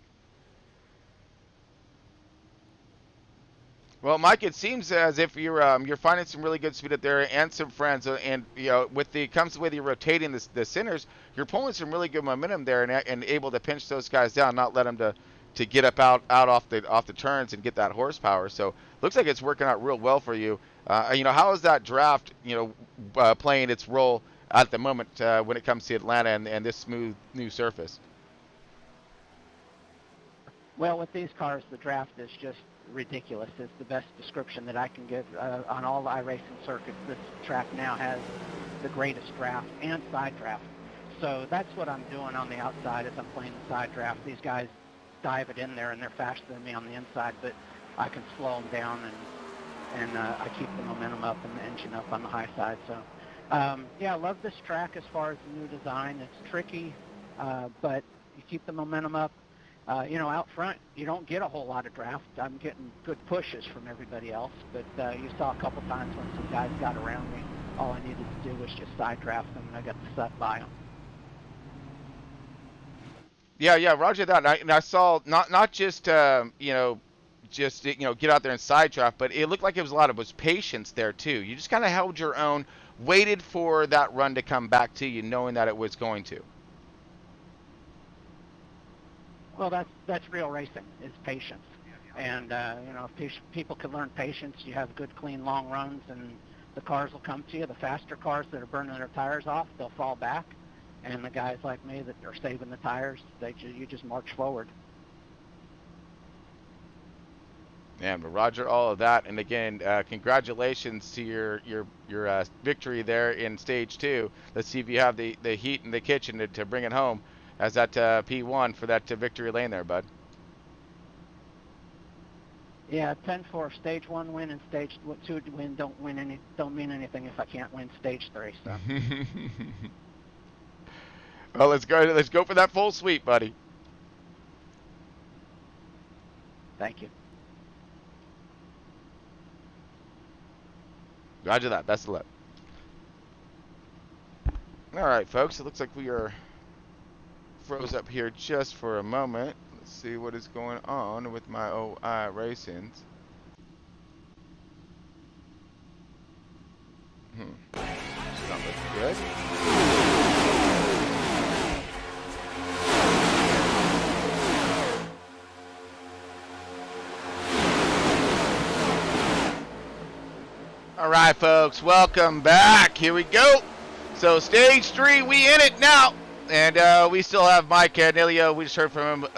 Well, Mike, it seems as if you're finding some really good speed up there and some friends, and with the you're rotating the centers, you're pulling some really good momentum there and able to pinch those guys down, not let them to get up out off the turns and get that horsepower. So looks like it's working out real well for you. How is that draft playing its role at the moment when it comes to Atlanta and this smooth new surface? Well, with these cars, the draft is just ridiculous. It's the best description that I can give on all the iRacing circuits. This track now has the greatest draft and side draft. So that's what I'm doing on the outside as I'm playing the side draft. These guys dive it in there, and they're faster than me on the inside, but I can slow them down, and I keep the momentum up and the engine up on the high side. So, yeah, I love this track as far as the new design. It's tricky, but you keep the momentum up. Out front, you don't get a whole lot of draft. I'm getting good pushes from everybody else, but you saw a couple times when some guys got around me. All I needed to do was just side draft them, and I got to set by them. Yeah, roger that. And I saw not just get out there and side draft, but it looked like it was a lot of patience there too. You just kind of held your own, waited for that run to come back to you, knowing that it was going to. Well, that's real racing, is patience. And, if people can learn patience, you have good, clean, long runs, and the cars will come to you. The faster cars that are burning their tires off, they'll fall back. And the guys like me that are saving the tires, you just march forward. And Roger, all of that, and again, congratulations to your victory there in stage 2. Let's see if you have the heat in the kitchen to bring it home as that P1 for that victory lane there, bud. Yeah, 10-4 stage 1 win and stage 2 win don't mean anything if I can't win stage 3. So. Well, let's go for that full sweep, buddy. Thank you. Roger that. Best of luck. All right, folks. It looks like we are froze up here just for a moment. Let's see what is going on with my iRacings. It's not looking good. All right, folks, welcome back. Here we go. So stage 3, we in it now. And we still have Mike Anilio. We just heard from him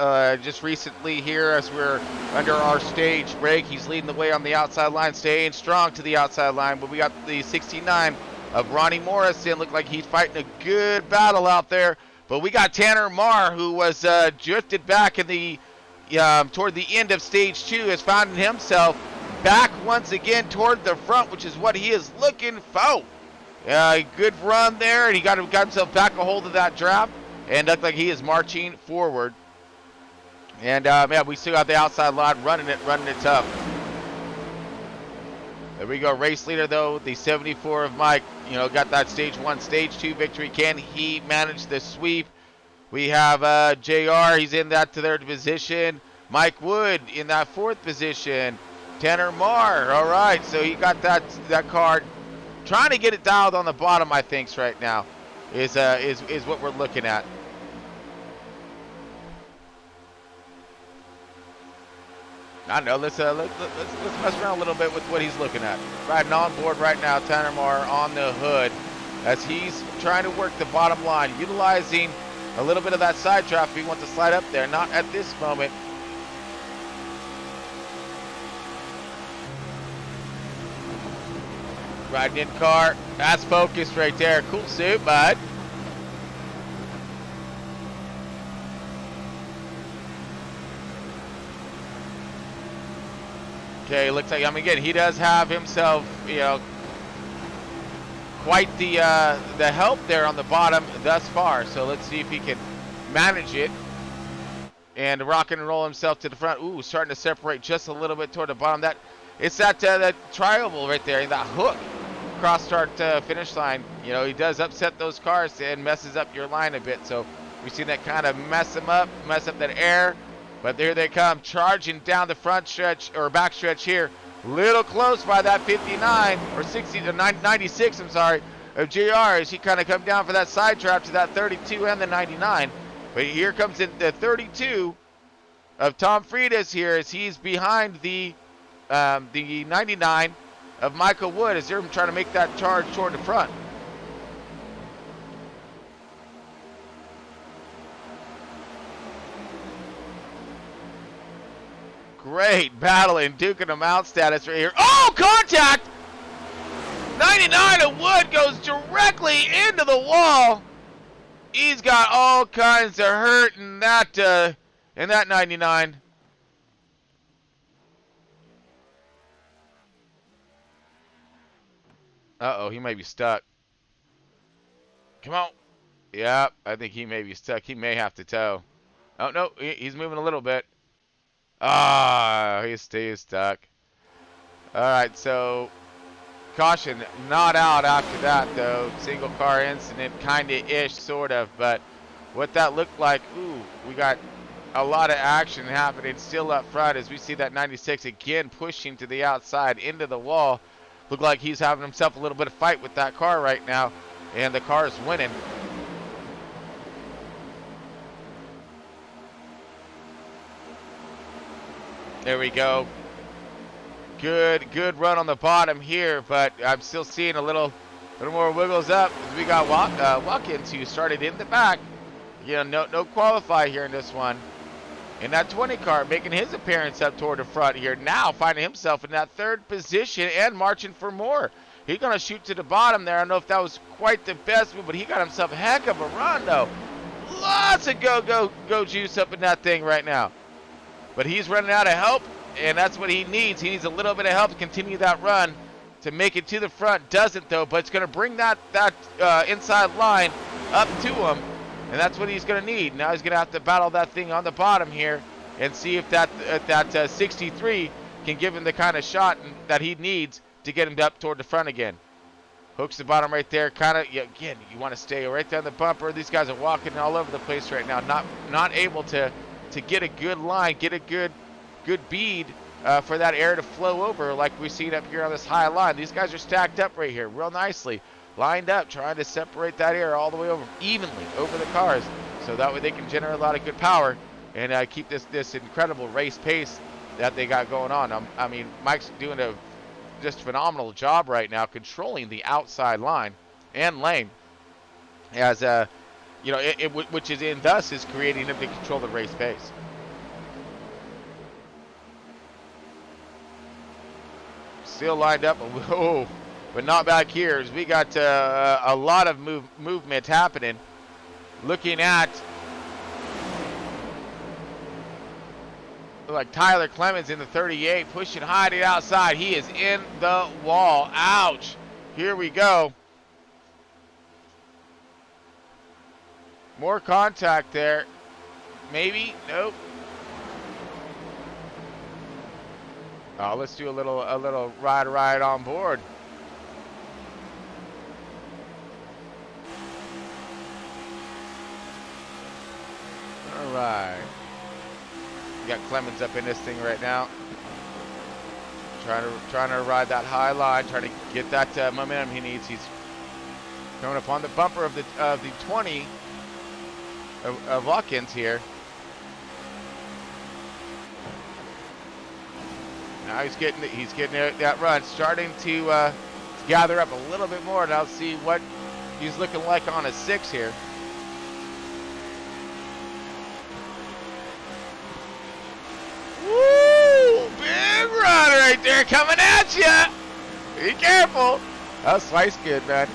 just recently here as we're under our stage break. He's leading the way on the outside line, staying strong to the outside line. But we got the 69 of Ronnie Morrison. Looked like he's fighting a good battle out there. But we got Tanner Marr, who was drifted back in the toward the end of stage 2, has found himself back once again toward the front, which is what he is looking for. Good run there, and he got himself back a hold of that draft, and looked like he is marching forward. And yeah, we still got the outside line running it tough. There we go, race leader though, the 74 of Mike. Got that stage 1, stage 2 victory. Can he manage the sweep? We have JR. He's in that to third position. Mike Wood in that 4th position. Tanner Marr. All right, so he got that card. Trying to get it dialed on the bottom, I think, right now, is what we're looking at. I don't know. Let's mess around a little bit with what he's looking at. Riding on board right now, Tanner Marr on the hood, as he's trying to work the bottom line, utilizing a little bit of that side traffic. He wants to slide up there. Not at this moment. Riding in car. That's focused right there. Cool suit, bud. Okay, looks like, again, he does have himself, quite the help there on the bottom thus far. So let's see if he can manage it and rock and roll himself to the front. Ooh, starting to separate just a little bit toward the bottom. It's that triangle right there, that hook cross start finish line. He does upset those cars and messes up your line a bit. So we've seen that kind of mess up that air. But there they come, charging down the front stretch or back stretch here. Little close by that 59 or 60 to 96. I'm sorry, of JR as he kind of come down for that side trap to that 32 and the 99. But here comes in the 32 of Tom Freitas here as he's behind the 99 of Michael Wood as they're trying to make that charge toward the front. Great battle and duking them out status right here. Oh, contact! 99 of Wood goes directly into the wall. He's got all kinds of hurt in that 99. Uh-oh, he may be stuck. Come on. Yeah, I think he may be stuck. He may have to tow. Oh, no, he's moving a little bit. Ah, he's stuck. All right, so caution, not out after that, though. Single car incident, kind of ish, sort of. But what that looked like, ooh, we got a lot of action happening still up front as we see that 96 again pushing to the outside into the wall. Look like he's having himself a little bit of fight with that car right now, and the car is winning. There we go. Good run on the bottom here, but I'm still seeing a little more wiggles up. We got Watkins who started in the back. You know, no qualify here in this one. In that 20 car, making his appearance up toward the front here. Now finding himself in that third position and marching for more. He's going to shoot to the bottom there. I don't know if that was quite the best move, but he got himself a heck of a run, though. Lots of go juice up in that thing right now. But he's running out of help, and that's what he needs. He needs a little bit of help to continue that run to make it to the front. Doesn't, though, but it's going to bring that inside line up to him. And that's what he's going to need. Now he's going to have to battle that thing on the bottom here and see if that 63 can give him the kind of shot that he needs to get him up toward the front again. Hooks the bottom right there. Kind of, again, you want to stay right down the bumper. These guys are walking all over the place right now. Not able to get a good line, get a good bead for that air to flow over like we see it up here on this high line. These guys are stacked up right here real nicely. Lined up, trying to separate that air all the way over, evenly over the cars, so that way they can generate a lot of good power and keep this incredible race pace that they got going on. I mean, Mike's doing a just phenomenal job right now, controlling the outside line and lane, as you know, which is in thus is creating him to control the race pace. Still lined up. Oh. But not back here, as we got a lot of movement happening. Looking at like Tyler Clemens in the 38, pushing high to the outside. He is in the wall. Ouch. Here we go. More contact there. Maybe. Nope. Oh, let's do a little ride on board. All right. We got Clemens up in this thing right now. Trying to ride that high line, trying to get that momentum he needs. He's coming up on the bumper of the 20 of Watkins here. Now he's getting that run, starting to gather up a little bit more. Now let's see what he's looking like on a 6 here. Woo! Big run right there coming at you. Be careful. That slice good, man.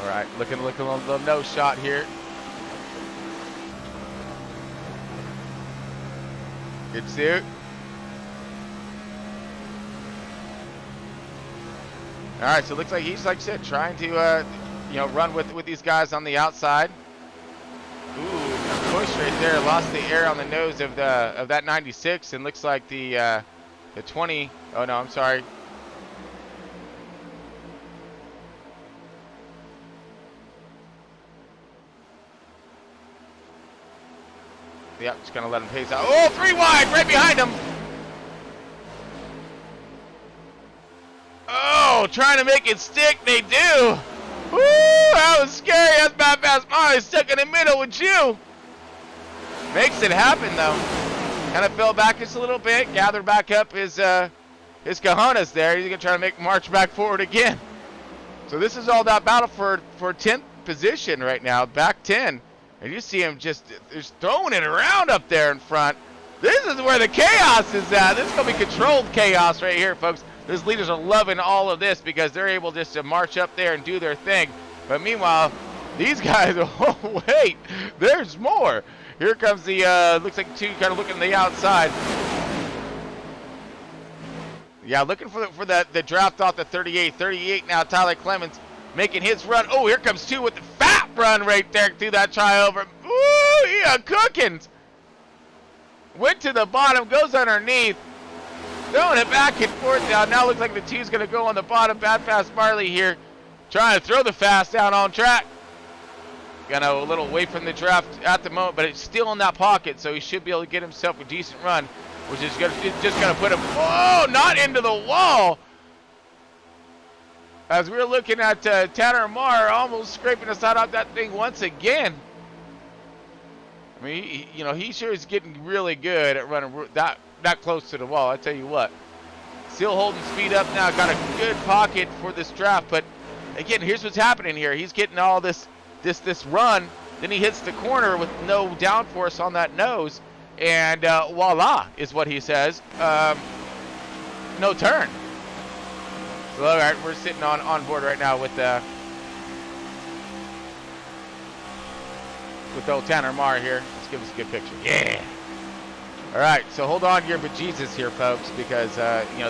All right, looking a little no shot here. Good suit. All right, so it looks like he's, like I said, trying to, run with these guys on the outside. Ooh, push right there. Lost the air on the nose of that 96, and looks like the 20. Oh no, I'm sorry. Yep, just gonna let him pace out. Oh, 3 wide, right behind him. Oh, trying to make it stick, they do. Woo, that was scary. That's bad fast Molly stuck in the middle with you. Makes it happen though. Kind of fell back just a little bit, gathered back up his cojones there. He's gonna try to march back forward again. So this is all that battle for 10th position right now, back 10. And you see him just throwing it around up there in front. This is where the chaos is at. This is going to be controlled chaos right here, folks. These leaders are loving all of this because they're able just to march up there and do their thing. But meanwhile, these guys, oh, wait, there's more. Here comes the, looks like 2 kind of looking on the outside. Yeah, looking for the draft off the 38. 38 now, Tyler Clemens making his run. Oh, here comes 2 with the fat run right there through that triover. Ooh, yeah, cooking. Went to the bottom, goes underneath. Throwing it back and forth now. Now looks like the 2's going to go on the bottom. Bad Fast Marley here. Trying to throw the fast down on track. Got a little away from the draft at the moment, but it's still in that pocket, so he should be able to get himself a decent run, which is just going to put him, oh, not into the wall. as we're looking at Tanner Marr almost scraping the side off that thing once again. I mean, he sure is getting really good at running that close to the wall. I tell you what. Still holding speed up now. Got a good pocket for this draft, but again, here's what's happening here. He's getting all this run, then he hits the corner with no downforce on that nose, and voila is what he says. No turn. So, all right, we're sitting on board right now with old Tanner Marr here. Let's give us a good picture. Yeah. All right, so hold on to your bejesus here, folks, because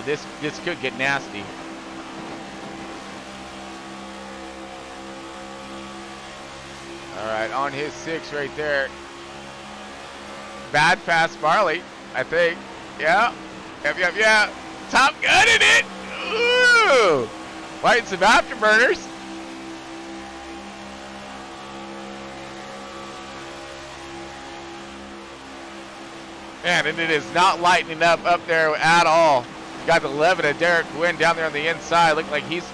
this could get nasty. All right, on his 6 right there. Bad fast Marley, I think. Yeah. Yep. Top Gun in it. Ooh. Lighting some afterburners. Man, and it is not lightening up there at all. Got the 11 of Derek Quinn down there on the inside. Looked like he's,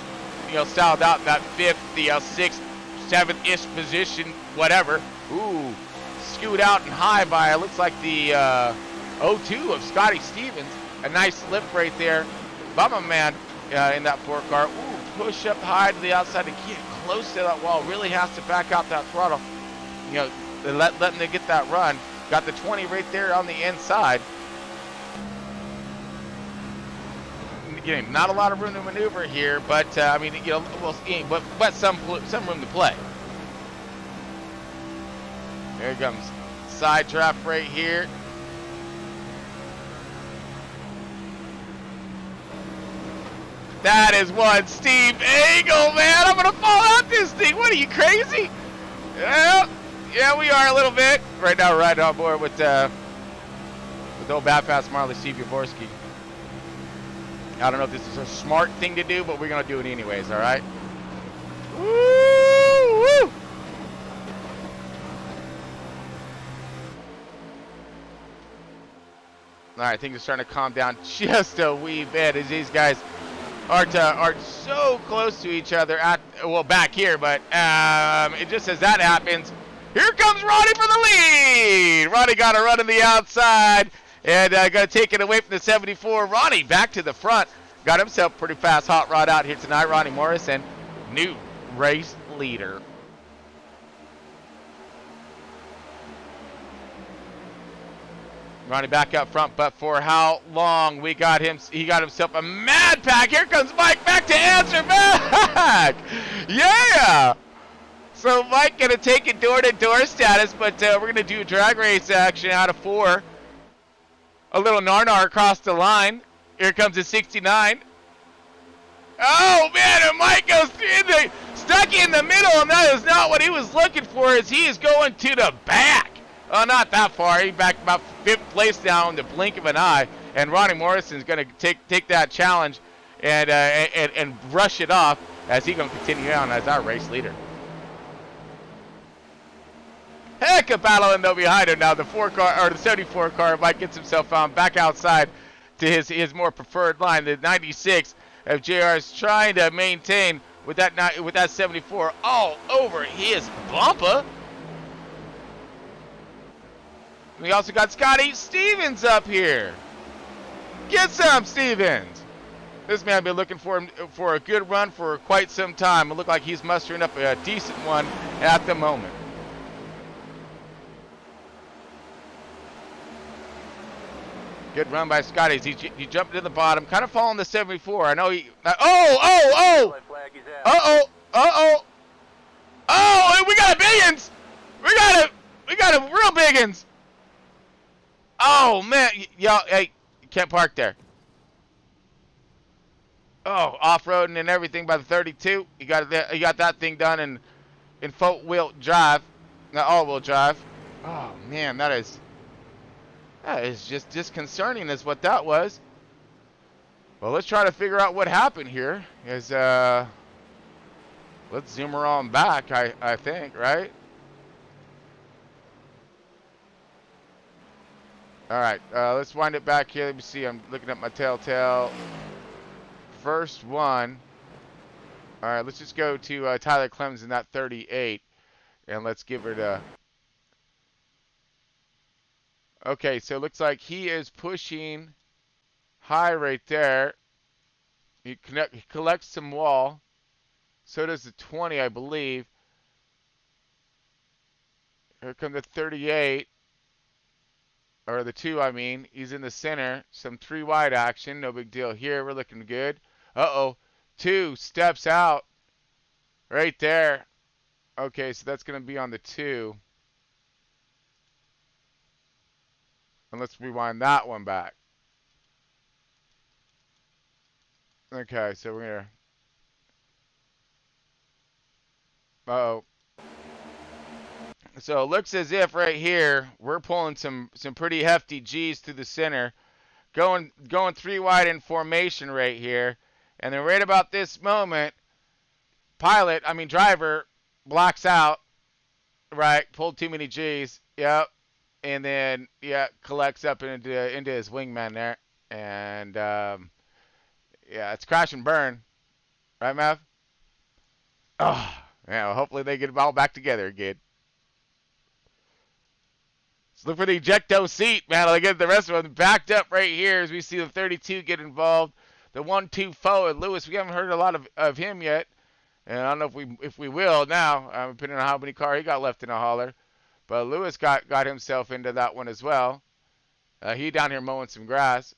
styled out that 5th, the 6th, 7th-ish position, whatever. Ooh, scoot out and high by, it looks like the 02 of Scotty Stevens. A nice slip right there by my man in that 4 car. Ooh, push up high to the outside to get close to that wall. Really has to back out that throttle. Letting them get that run. Got the 20 right there on the inside. Again, not a lot of room to maneuver here, but but some room to play. There comes side draft right here. That is one Steve Angle, man. I'm gonna fall out this thing. What are you, crazy? Yeah, we are a little bit. Right now, we're right on board with old Bad Fast Marley Steve Yavorski. I don't know if this is a smart thing to do, but we're going to do it anyways, all right? Woo! All right, things are starting to calm down just a wee bit as these guys are so close to each other back here, but it just as that happens, here comes Ronnie for the lead. Ronnie got a run on the outside and going to take it away from the 74. Ronnie back to the front. Got himself pretty fast hot rod out here tonight. Ronnie Morrison, new race leader. Ronnie back up front, but for how long? He got himself a mad pack. Here comes Mike back to answer back. Yeah. So Mike going to take it door-to-door status, but we're going to do drag race action out of 4. A little Narnar across the line. Here comes the 69. Oh, man, and Mike goes stuck in the middle, and that is not what he was looking for, as he is going to the back. Oh, not that far. He back about 5th place now in the blink of an eye, and Ronnie Morrison is going to take that challenge and brush it off as he's going to continue on as our race leader. Heck of battle in though behind him now. The 4 car or the 74 car, Mike gets himself found back outside to his more preferred line. The 96 of JR is trying to maintain with that 74 all over his bumper. We also got Scotty Stevens up here. Get some, Stevens. This man been looking for a good run for quite some time. It looked like he's mustering up a decent one at the moment. Good run by Scotty. He jumped to the bottom, kind of following the 74. I know he. Oh! We got a biggins. We got a real biggins. Oh man, y'all, hey, you can't park there. Oh, off-roading and everything by the 32. You got that thing done in all-wheel drive. Oh man, that is just disconcerting is what that was. Well, let's try to figure out what happened here. Let's zoom her on back, I think, right? All right, let's wind it back here. Let me see. I'm looking at my telltale. First one. All right, let's just go to Tyler Clemens in that 38, and let's give it a. Okay, so it looks like he is pushing high right there. He collects some wall. So does the 20, I believe. Here comes the 38. Or the 2, I mean. He's in the center. Some 3 wide action. No big deal here. We're looking good. Uh-oh. 2 steps out. Right there. Okay, so that's going to be on the 2. And let's rewind that one back. Okay, so we're going to... Uh-oh. So it looks as if right here we're pulling some pretty hefty G's through the center, going 3 wide in formation right here, and then right about this moment, driver blacks out, right? Pulled too many G's, yep, and then collects up into his wingman there, and it's crash and burn, right, Mav? Oh, yeah. Well, hopefully they get it all back together again. So look for the ejecto seat, man. I'll get the rest of them backed up right here as we see the 32 get involved. The 1-2 forward, Lewis. We haven't heard a lot of him yet, and I don't know if we will now, depending on how many cars he got left in a hauler. But Lewis got himself into that one as well. He down here mowing some grass.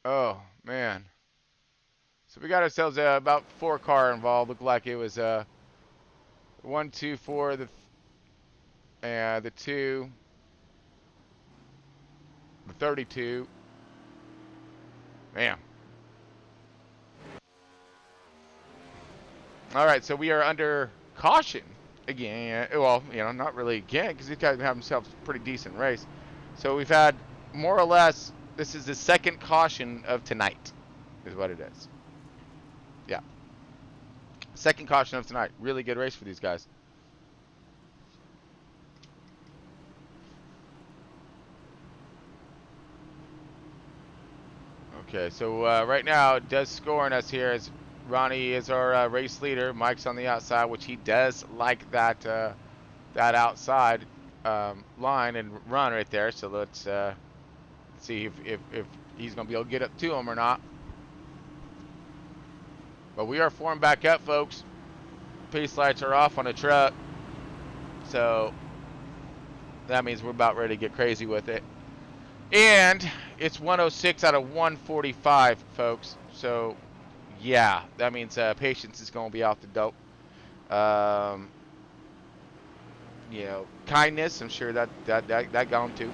Oh man. So we got ourselves about 4 car involved. Looked like it was 1, 2, 4, the 2. The 32. Bam. All right, so we are under caution again. Well, not really again, because these guys have themselves a pretty decent race. So we've had more or less, this is the second caution of tonight, is what it is. Yeah. Second caution of tonight. Really good race for these guys. Okay, so right now, Does scoring us here as Ronnie is our race leader. Mike's on the outside, which he does like that that outside line and run right there. So let's see if he's going to be able to get up to him or not. But we are formed back up, folks. Pace lights are off on the truck. So that means we're about ready to get crazy with it. And it's 106 out of 145, folks. So, yeah, that means patience is going to be out the dope. Kindness, I'm sure that gone too.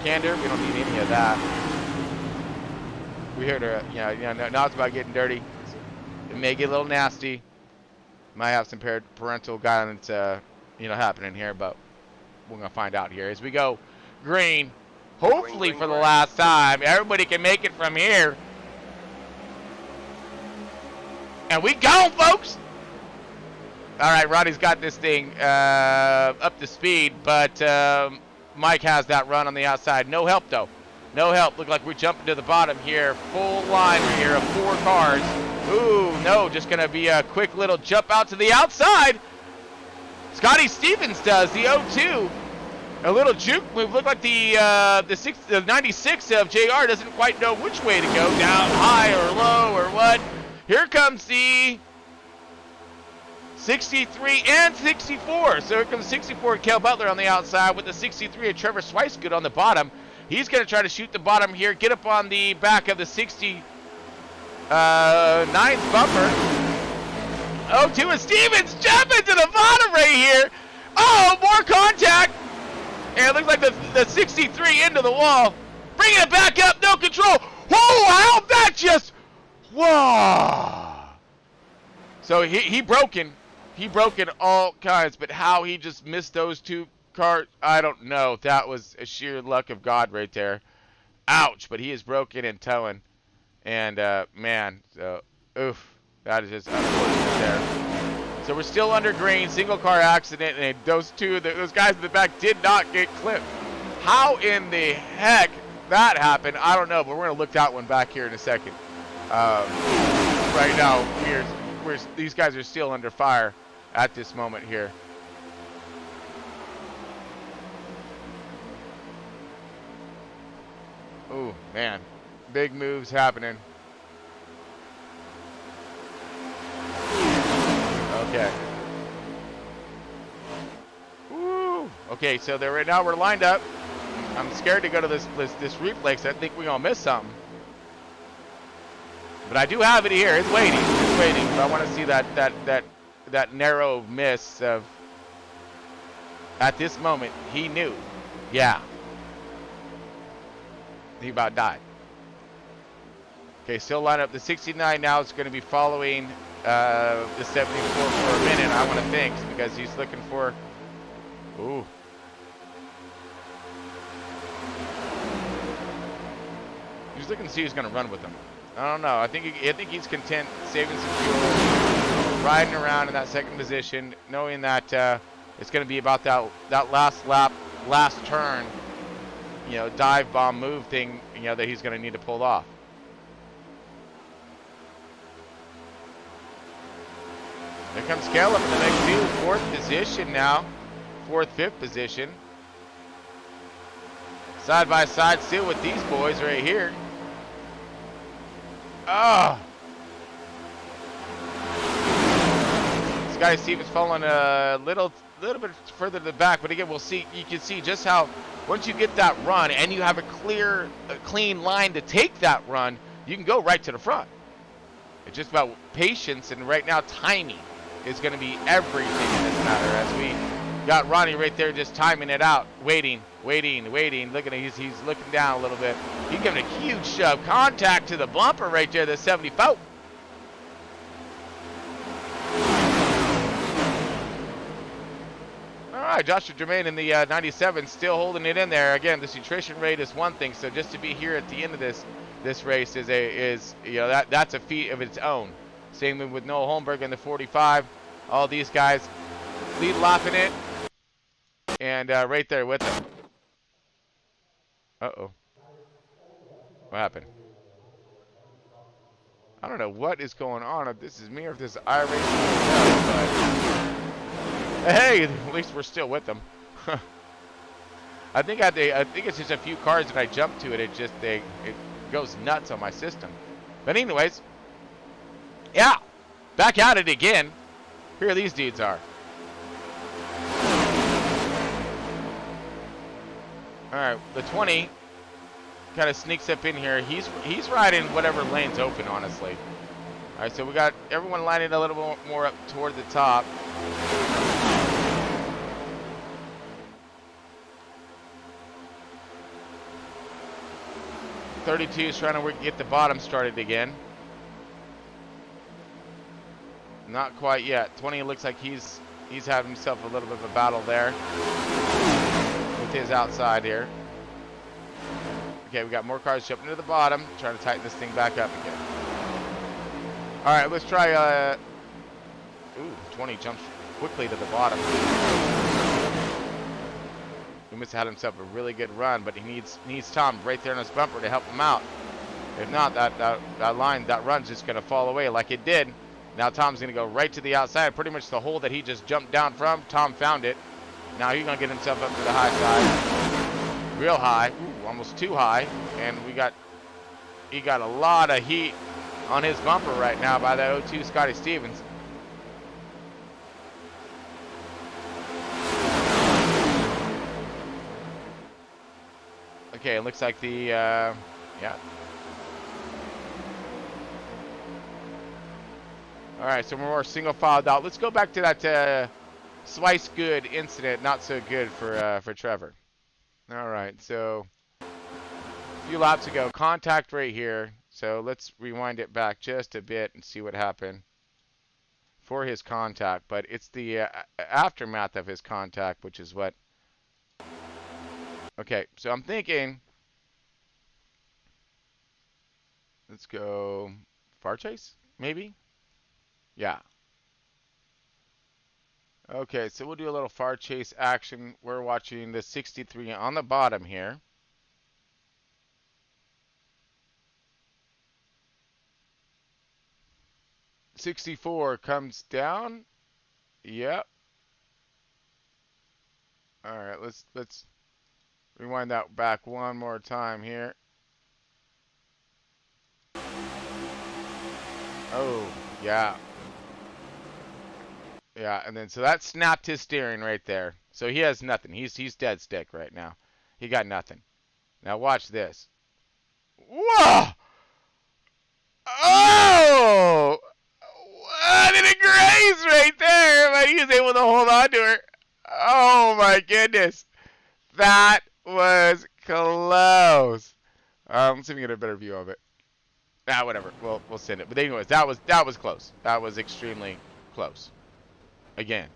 Candor, we don't need any of that. We're here to, now it's about getting dirty. It may get a little nasty. Might have some parental guidance, happening here, but we're going to find out here as we go. Green, hopefully for the last time. Everybody can make it from here. And we go, folks. All right, Ronnie's got this thing up to speed, but Mike has that run on the outside. No help, though. No help. Look like we're jumping to the bottom here. Full line here of 4 cars. Ooh, no, just going to be a quick little jump out to the outside. Scotty Stevens does, the 0-2. A little juke move. Looked like the 96 of JR doesn't quite know which way to go, down high or low or what. Here comes the 63 and 64. So here comes 64 Kel Butler on the outside with the 63 of Trevor Swicegood on the bottom. He's going to try to shoot the bottom here, get up on the back of the 69th bumper. 0-2 and Stevens jumping to the bottom right here. Oh, more contact. And it looks like the 63 into the wall. Bringing it back up, no control. Whoa, how that just, whoa. So he broken all kinds, but how he just missed those 2 cars, I don't know. That was a sheer luck of God right there. Ouch, but he is broken and towing. And, man, so, oof, that is just unfortunate there. So we're still under green, single car accident, and those guys in the back did not get clipped. How in the heck that happened, I don't know, but we're going to look that one back here in a second. right now, these guys are still under fire at this moment here. Ooh, man. Big moves happening. Okay. Woo! Okay, so right now we're lined up. I'm scared to go to this replay because I think we're gonna miss something. But I do have it here. It's waiting. It's waiting. But I want to see that narrow miss of. At this moment, he knew. Yeah. He about died. Okay, still line up. The 69 now is going to be following the 74 for a minute, I want to think, because he's looking for. Ooh. He's looking to see who's going to run with him. I don't know. I think he's content saving some fuel, riding around in that second position, knowing that it's going to be about that last lap, last turn, dive bomb move thing, that he's going to need to pull off. There comes Caleb in the next two, fourth position now, fifth position. Side by side still with these boys right here. Oh. Scotty Stevens falling a little bit further to the back, but again, you can see just how once you get that run and you have a clean line to take that run, you can go right to the front. It's just about patience, and right now timing is going to be everything in this matter, as we got Ronnie right there just timing it out, waiting. Looking at he's looking down a little bit. He's giving a huge shove. Contact to the bumper right there, the 74. All right, Joshua Germain in the 97 still holding it in there. Again, this attrition rate is one thing, so just to be here at the end of this race is that's a feat of its own. Same with Noah Holmberg in the 45. All these guys lead lapping it, and right there with them. Uh-oh. What happened? I don't know what is going on, if this is me or if this is IRACING, but hey, at least we're still with them. I think it's just a few cars that I jump to it. It goes nuts on my system. But anyways, yeah, back at it again. Here these dudes are. All right, the 20 kind of sneaks up in here. He's riding whatever lane's open, honestly. All right, so we got everyone lining a little bit more up toward the top. .32 is trying to get the bottom started again. Not quite yet. 20 looks like he's having himself a little bit of a battle there with his outside here. Okay, we got more cars jumping to the bottom, trying to tighten this thing back up again. All right, let's try. Ooh, 20 jumps quickly to the bottom. He must have had himself a really good run, but he needs Tom right there on his bumper to help him out. If not, that run's just gonna fall away like it did. Now Tom's gonna go right to the outside, pretty much the hole that he just jumped down from. Tom found it. Now he's gonna get himself up to the high side, real high, ooh, almost too high, and he got a lot of heat on his bumper right now by that 02 Scotty Stevens. Okay, it looks like the yeah. All right, so we're more single filed out. Let's go back to that Slice Good incident. Not so good for Trevor. All right, so a few laps ago, contact right here. So let's rewind it back just a bit and see what happened for his contact. But it's the aftermath of his contact, which is what. Okay, so I'm thinking. Let's go far chase, maybe. Yeah. Okay, so we'll do a little far chase action. We're watching the 63 on the bottom here. 64 comes down. Yep. All right, let's rewind that back one more time here. Oh, yeah. Yeah, and then so that snapped his steering right there. So he has nothing. He's dead stick right now. He got nothing. Now watch this. Whoa! Oh! What did it graze right there? But he was able to hold on to her. Oh my goodness. That was close. Let's see if we can get a better view of it. Ah, whatever. We'll send it. But anyways, that was close. That was extremely close. Again.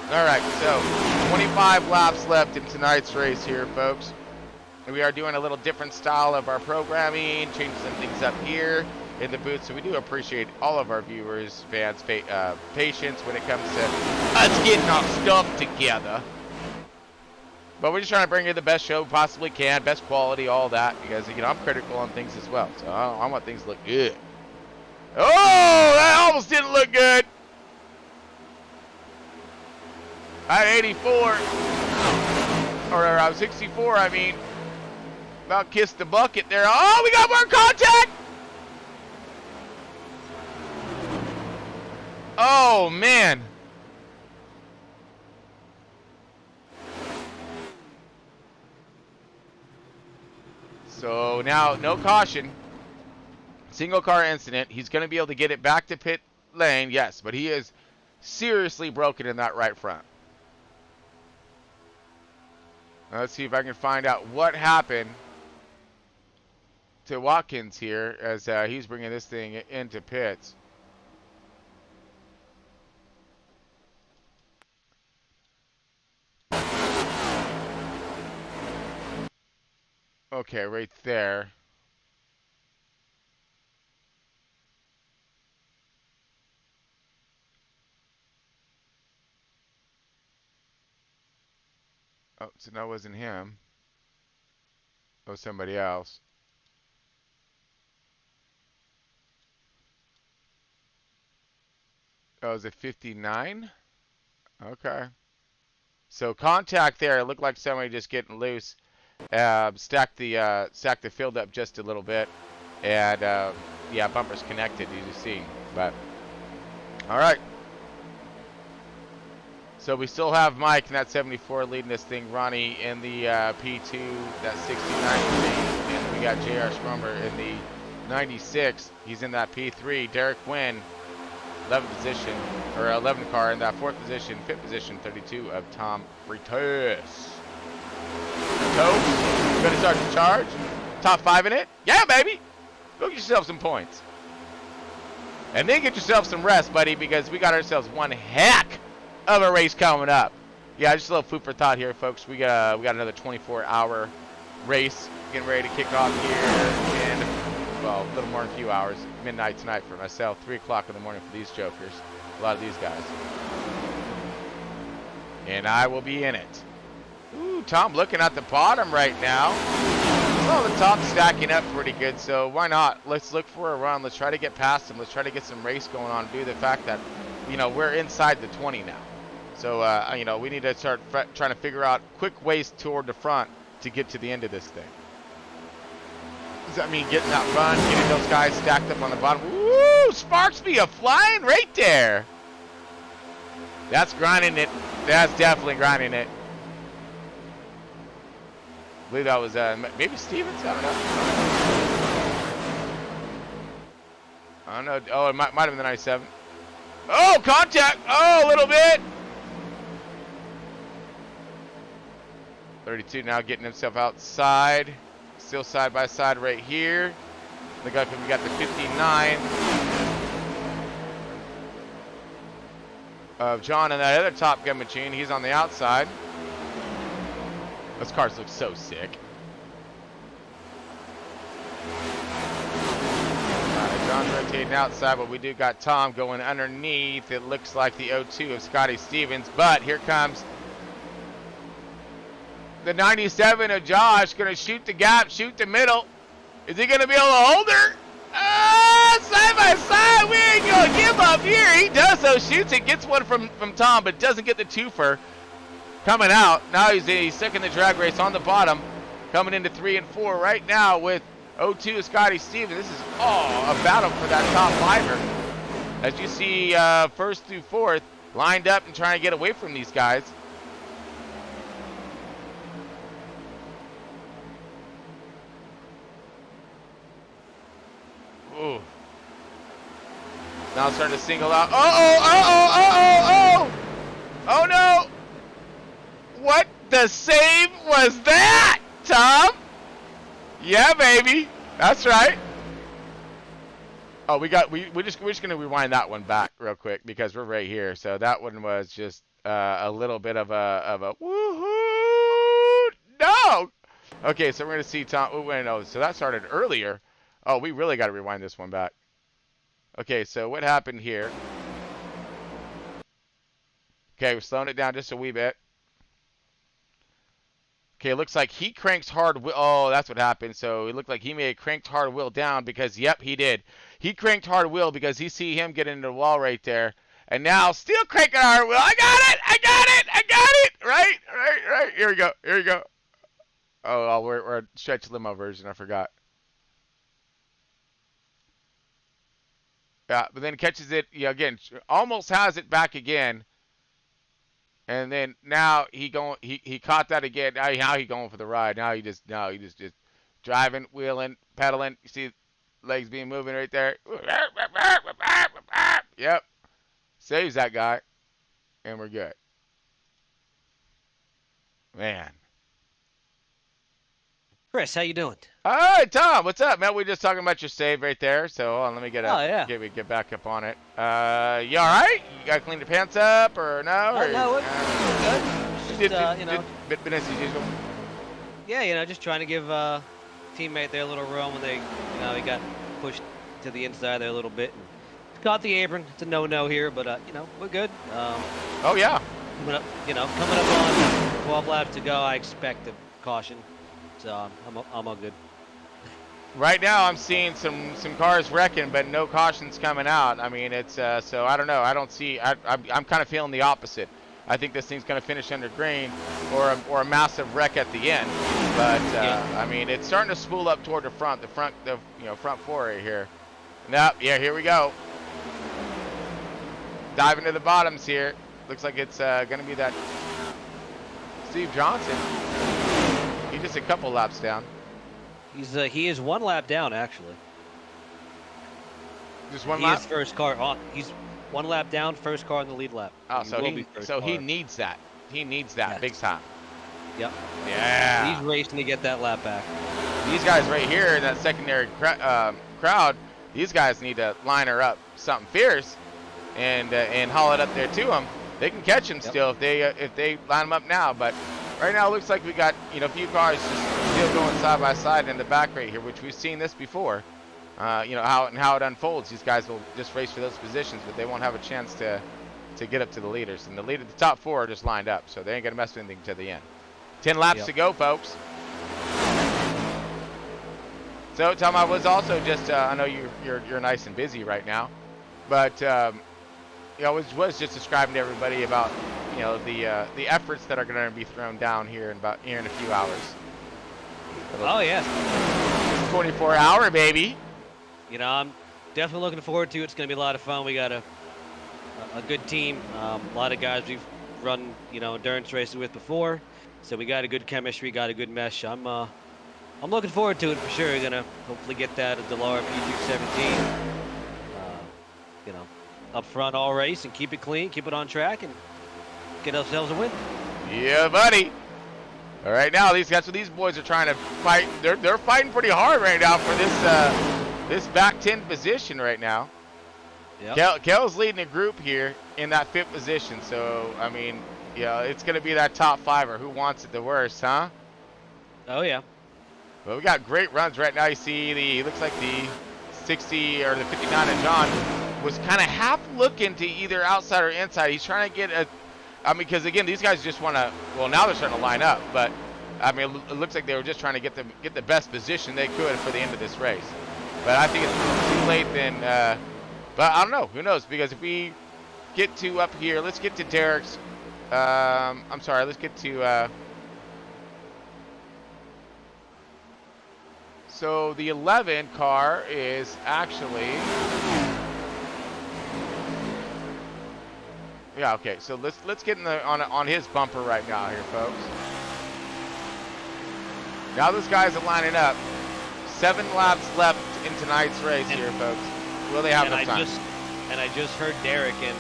All right, so 25 laps left in tonight's race here, folks. We are doing a little different style of our programming, changing some things up here in the booth. So we do appreciate all of our viewers, fans, patience when it comes to us getting our stuff together. But we're just trying to bring you the best show we possibly can, best quality, all that. Because, you know, I'm critical on things as well. So I want things to look good. Oh, that almost didn't look good. At 84, or I was 64, I mean, about kissed the bucket there. Oh, we got more contact. Oh, man. So now, no caution. Single car incident. He's going to be able to get it back to pit lane, yes, but he is seriously broken in that right front. Now let's see if I can find out what happened to Watkins here as he's bringing this thing into pits. Okay, right there. Oh, so that wasn't him. Oh, somebody else. Oh, is it 59? Okay. So contact there. It looked like somebody just getting loose. Stacked the field up just a little bit, and yeah, bumpers connected. You see, but all right. So we still have Mike in that 74 leading this thing, Ronnie in the P2, that 69, and we got J.R. Schromer in the 96. He's in that P3. Derek Quinn, 11th position, or 11 car in that 4th position, 5th position, 32 of Tom Fritos. Coach, gonna start to charge. Top 5 in it? Yeah, baby. Go get yourself some points. And then get yourself some rest, buddy, because we got ourselves one heck of a race coming up. Yeah, just a little food for thought here, folks. We got another 24-hour race getting ready to kick off here in, well, a little more than a few hours. Midnight tonight for myself, 3 o'clock in the morning for these jokers. A lot of these guys. And I will be in it. Ooh, Tom looking at the bottom right now. Well, the top's stacking up pretty good, so why not? Let's look for a run. Let's try to get past him. Let's try to get some race going on due to the fact that, you know, we're inside the 20 now. So, you know, we need to start trying to figure out quick ways toward the front to get to the end of this thing. Does that mean getting that run, getting those guys stacked up on the bottom? Woo! Sparksby flying right there. That's grinding it. That's definitely grinding it. I believe that was maybe Stevens. I don't know. Oh, it might have been the 97. Oh, contact. Oh, a little bit. 32 now getting himself outside. Still side by side right here. Look like we got the 59 of John and that other Top Gun machine. He's on the outside. Those cars look so sick. John's rotating outside, but we do got Tom going underneath. It looks like the 02 of Scotty Stevens, but here comes The 97 of Josh going to shoot the gap, shoot the middle. Is he going to be able to hold her? Side by side, we ain't going to give up here. He does, though, shoots it, gets one from Tom, but doesn't get the twofer. Coming out, now he's stuck in the drag race on the bottom. Coming into 3 and 4 right now with 0-2 Scotty Stevens. This is a battle for that top fiver. As you see, first through fourth, lined up and trying to get away from these guys. Ooh. Now starting to single out. Oh no! What the save was that, Tom? Yeah, baby. That's right. Oh, we're just gonna rewind that one back real quick because we're right here. So that one was just a little bit of a woohoo. No. Okay, so we're gonna see Tom. Oh, wait, no. So that started earlier. Oh, we really got to rewind this one back. Okay, so what happened here? Okay, we're slowing it down just a wee bit. Okay, it looks like he cranks hard wheel. Oh, that's what happened. So it looked like he may have cranked hard wheel down because, yep, he did. He cranked hard wheel because he see him get into the wall right there. And now still cranking hard wheel. I got it! Right. Here we go. Oh, we're a stretch limo version. I forgot. Yeah, but then catches it, again, almost has it back again. And then now he caught that again. Now he going for the ride. Now he just driving, wheeling, pedaling. You see legs being moving right there. Yep. Saves that guy. And we're good. Man. Chris, how you doing? All right, Tom, what's up, man? We just talking about your save right there. So hold on, let me get get back up on it. You all right? You got to clean your pants up or no? No, we're good. Just, business as usual. Yeah, just trying to give teammate there a little room when he got pushed to the inside there a little bit. And caught the apron. It's a no-no here, but we're good. Oh yeah. Coming up on 12 laps to go, I expect a caution. So I'm all good. Right now, I'm seeing some cars wrecking, but no cautions coming out. I mean, it's so I don't know. I don't see. I'm kind of feeling the opposite. I think this thing's going to finish under green, or a massive wreck at the end. But I mean, it's starting to spool up toward the front four right here. Now, yeah, here we go. Dive into the bottoms here. Looks like it's going to be that Steve Johnson. He's just a couple laps down. He is 1 lap down actually. Just one lap. He's first car. He's 1 lap down, first car in the lead lap. Oh, he needs that. He needs that big time. Yep. Yeah. He's racing to get that lap back. These guys right here in that secondary crowd, these guys need to line her up something fierce, and haul it up there to them. They can catch him still if they line them up now, but. Right now, it looks like we got a few cars just still going side by side in the back right here, which we've seen this before. How it unfolds. These guys will just race for those positions, but they won't have a chance to get up to the leaders. And the top 4 are just lined up, so they ain't gonna mess with anything to the end. 10 laps to go, folks. So, Tom, I was also just I know you're nice and busy right now, but I was just describing to everybody about. The efforts that are going to be thrown down here in a few hours. Oh yeah. 24-hour baby. I'm definitely looking forward to it. It's going to be a lot of fun. We got a good team. A lot of guys we've run endurance races with before, so we got a good chemistry, got a good mesh. I'm looking forward to it for sure. We're gonna hopefully get that at Delara P217. Up front all race and keep it clean, keep it on track, and get ourselves a win. Yeah, buddy. All right, now these boys are trying to fight. They're fighting pretty hard right now for this back 10 position right now. Yep. Kel's leading the group here in that 5th position. So I mean, it's gonna be that top 5er. Who wants it the worst, huh? Oh yeah. Well, we got great runs right now. You see looks like the 60 or the 59 of John was kind of half looking to either outside or inside. He's trying to get because again, these guys just want to, well, now they're starting to line up, but I mean, it looks like they were just trying to get the best position they could for the end of this race. But I think it's too late then. But I don't know. Who knows? Because if we get to up here, let's get to Derek's. I'm sorry. Let's get to. So the 11 car is actually. Yeah. Okay. So let's get in the on his bumper right now here, folks. Now those guys are lining up. 7 laps left in tonight's race here, folks. Will they have enough time? And I just heard Derek in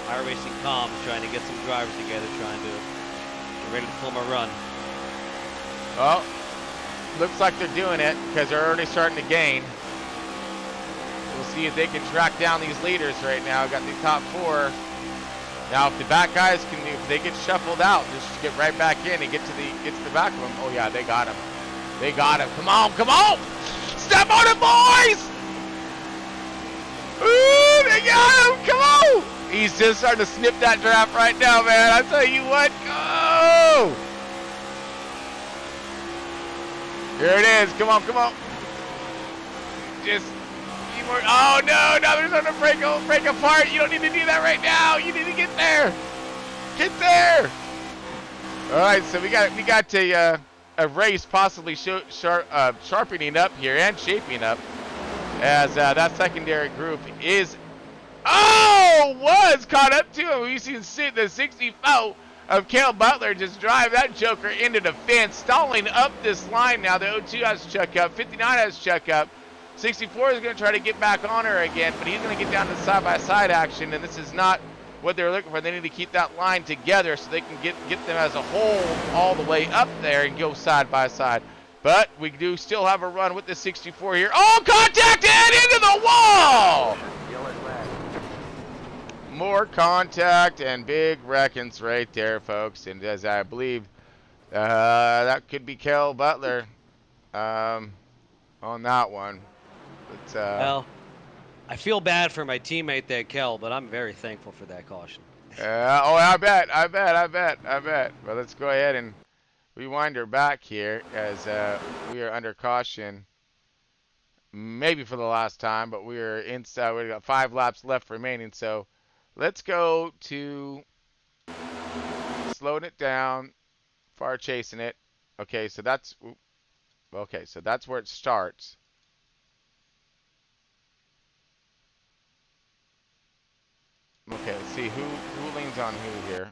iRacing comms trying to get some drivers together, trying to get ready to film a run. Well, looks like they're doing it because they're already starting to gain. We'll see if they can track down these leaders right now. Got the top 4. Now, if the back guys if they get shuffled out, just get right back in and get to the back of them. Oh yeah, they got him. They got him. Come on, come on! Step on it, boys! Ooh, they got him! Come on! He's just starting to snip that draft right now, man. I tell you what, go! Here it is. Come on, come on. Just. Oh no, now they're starting to break apart. You don't need to do that right now. You need to get there. Get there. All right, so we got a race possibly sharpening up here and shaping up as that secondary group was caught up to him. We've seen the 64 of Cale Butler just drive that joker into the fence, stalling up this line now. The 02 has to check up. 59 has to check up. 64 is going to try to get back on her again, but he's going to get down to side-by-side action, and this is not what they're looking for. They need to keep that line together so they can get them as a whole all the way up there and go side-by-side. But we do still have a run with the 64 here. Oh, contact and into the wall! More contact and big wreckings right there, folks. And as I believe, that could be Cale Butler on that one. But, well, I feel bad for my teammate there, Kel, but I'm very thankful for that caution. I bet. Well, let's go ahead and rewind her back here as we are under caution. Maybe for the last time, but we are inside. We've got 5 laps left remaining, so let's go to slowing it down, far chasing it. Okay, so that's where it starts. Okay, let's see who leans on who here.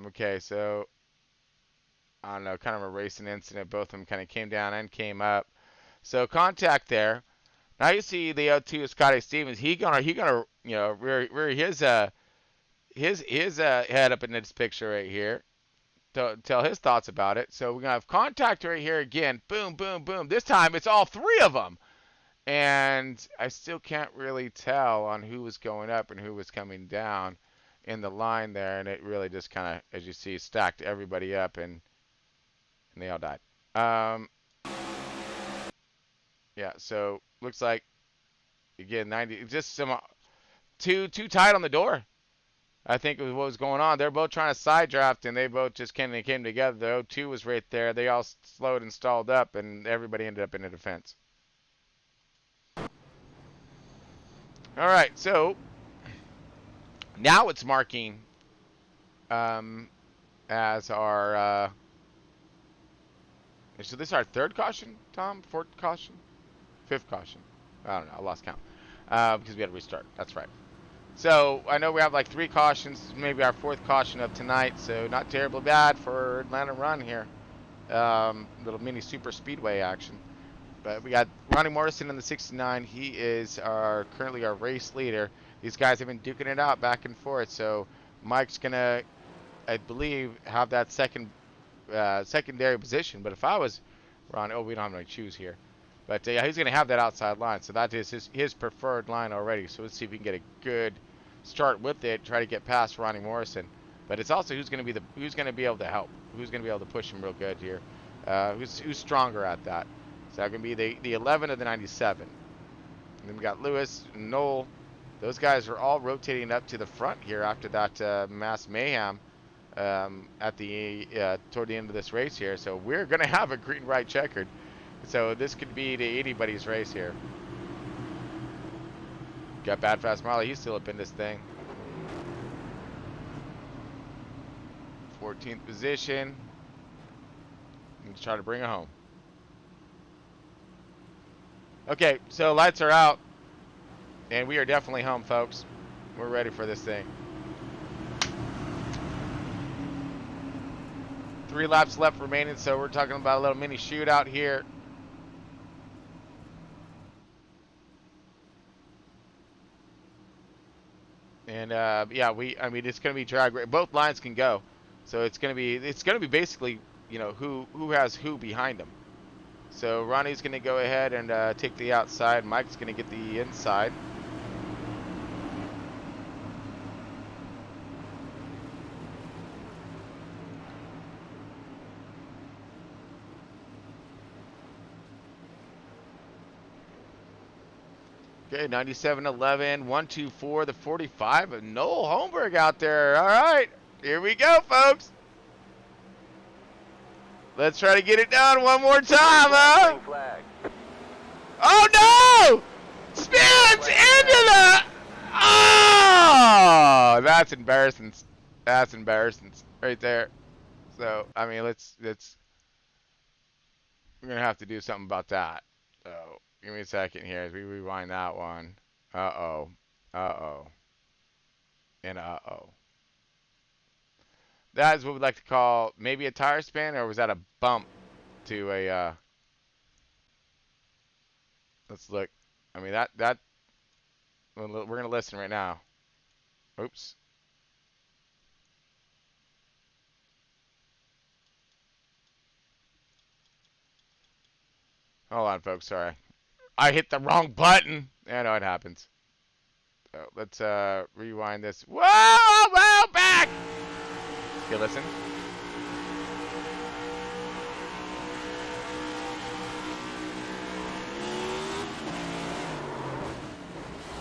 Okay, so I don't know, kind of a racing incident. Both of them kind of came down and came up. So contact there. Now you see the 02 Scotty Stevens. He gonna rear his head up in this picture right here to tell his thoughts about it. So we're gonna have contact right here again. Boom, boom, boom. This time it's all 3 of them. And I still can't really tell on who was going up and who was coming down in the line there. And it really just kind of, as you see, stacked everybody up and they all died. Yeah, so looks like, again, 90, just some too tight on the door. I think it was what was going on. They're both trying to side draft, and they both just came together. The 02 was right there. They all slowed and stalled up, and everybody ended up in the defense. All right, so now it's marking as our so this is our 3rd caution, Tom? 4th caution? 5th caution? I don't know. I lost count because we had to restart. That's right. So I know we have like 3 cautions, maybe our 4th caution of tonight. So not terribly bad for Atlanta Run here. Little mini super speedway action. But we got Ronnie Morrison in the 69. He is currently our race leader. These guys have been duking it out back and forth. So Mike's gonna, I believe, have that secondary position. But if I was Ronnie, we don't have any choose here. But yeah, he's gonna have that outside line. So that is his preferred line already. So let's see if we can get a good start with it. Try to get past Ronnie Morrison. But it's also who's gonna be able to help. Who's gonna be able to push him real good here. Who's stronger at that. So that can be the 11 or the 97. And then we got Lewis and Noel those guys are all rotating up to the front here after that mass mayhem at the toward the end of this race here. So we're gonna have a green white checkered. So this could be to anybody's race here. Got Bad Fast Marley. He's still up in this thing. 14th position. Let's try to bring it home. Okay, so lights are out. And we are definitely home, folks. We're ready for this thing. 3 laps left remaining, so we're talking about a little mini shootout here. And yeah, I mean, it's going to be drag race. Both lines can go, so it's going to be basically, you know, who has who behind them. So Ronnie's going to go ahead and take the outside. Mike's going to get the inside. Okay, 97.11, 124, the 45, and Noel Holmberg out there. All right, here we go, folks. Let's try to get it done one more time, huh? Oh, no! Spins into the... Oh! That's embarrassing. That's embarrassing right there. So, I mean, let's... We're going to have to do something about that. So... Give me a second here as we rewind that one. Uh-oh. Uh-oh. And uh-oh. That is what we'd like to call maybe a tire spin, or was that a bump to a, let's look. I mean, that, we're going to listen right now. Oops. Hold on, folks, sorry. I hit the wrong button. I know it happens. So let's rewind this. Whoa, whoa, back. Okay, listen.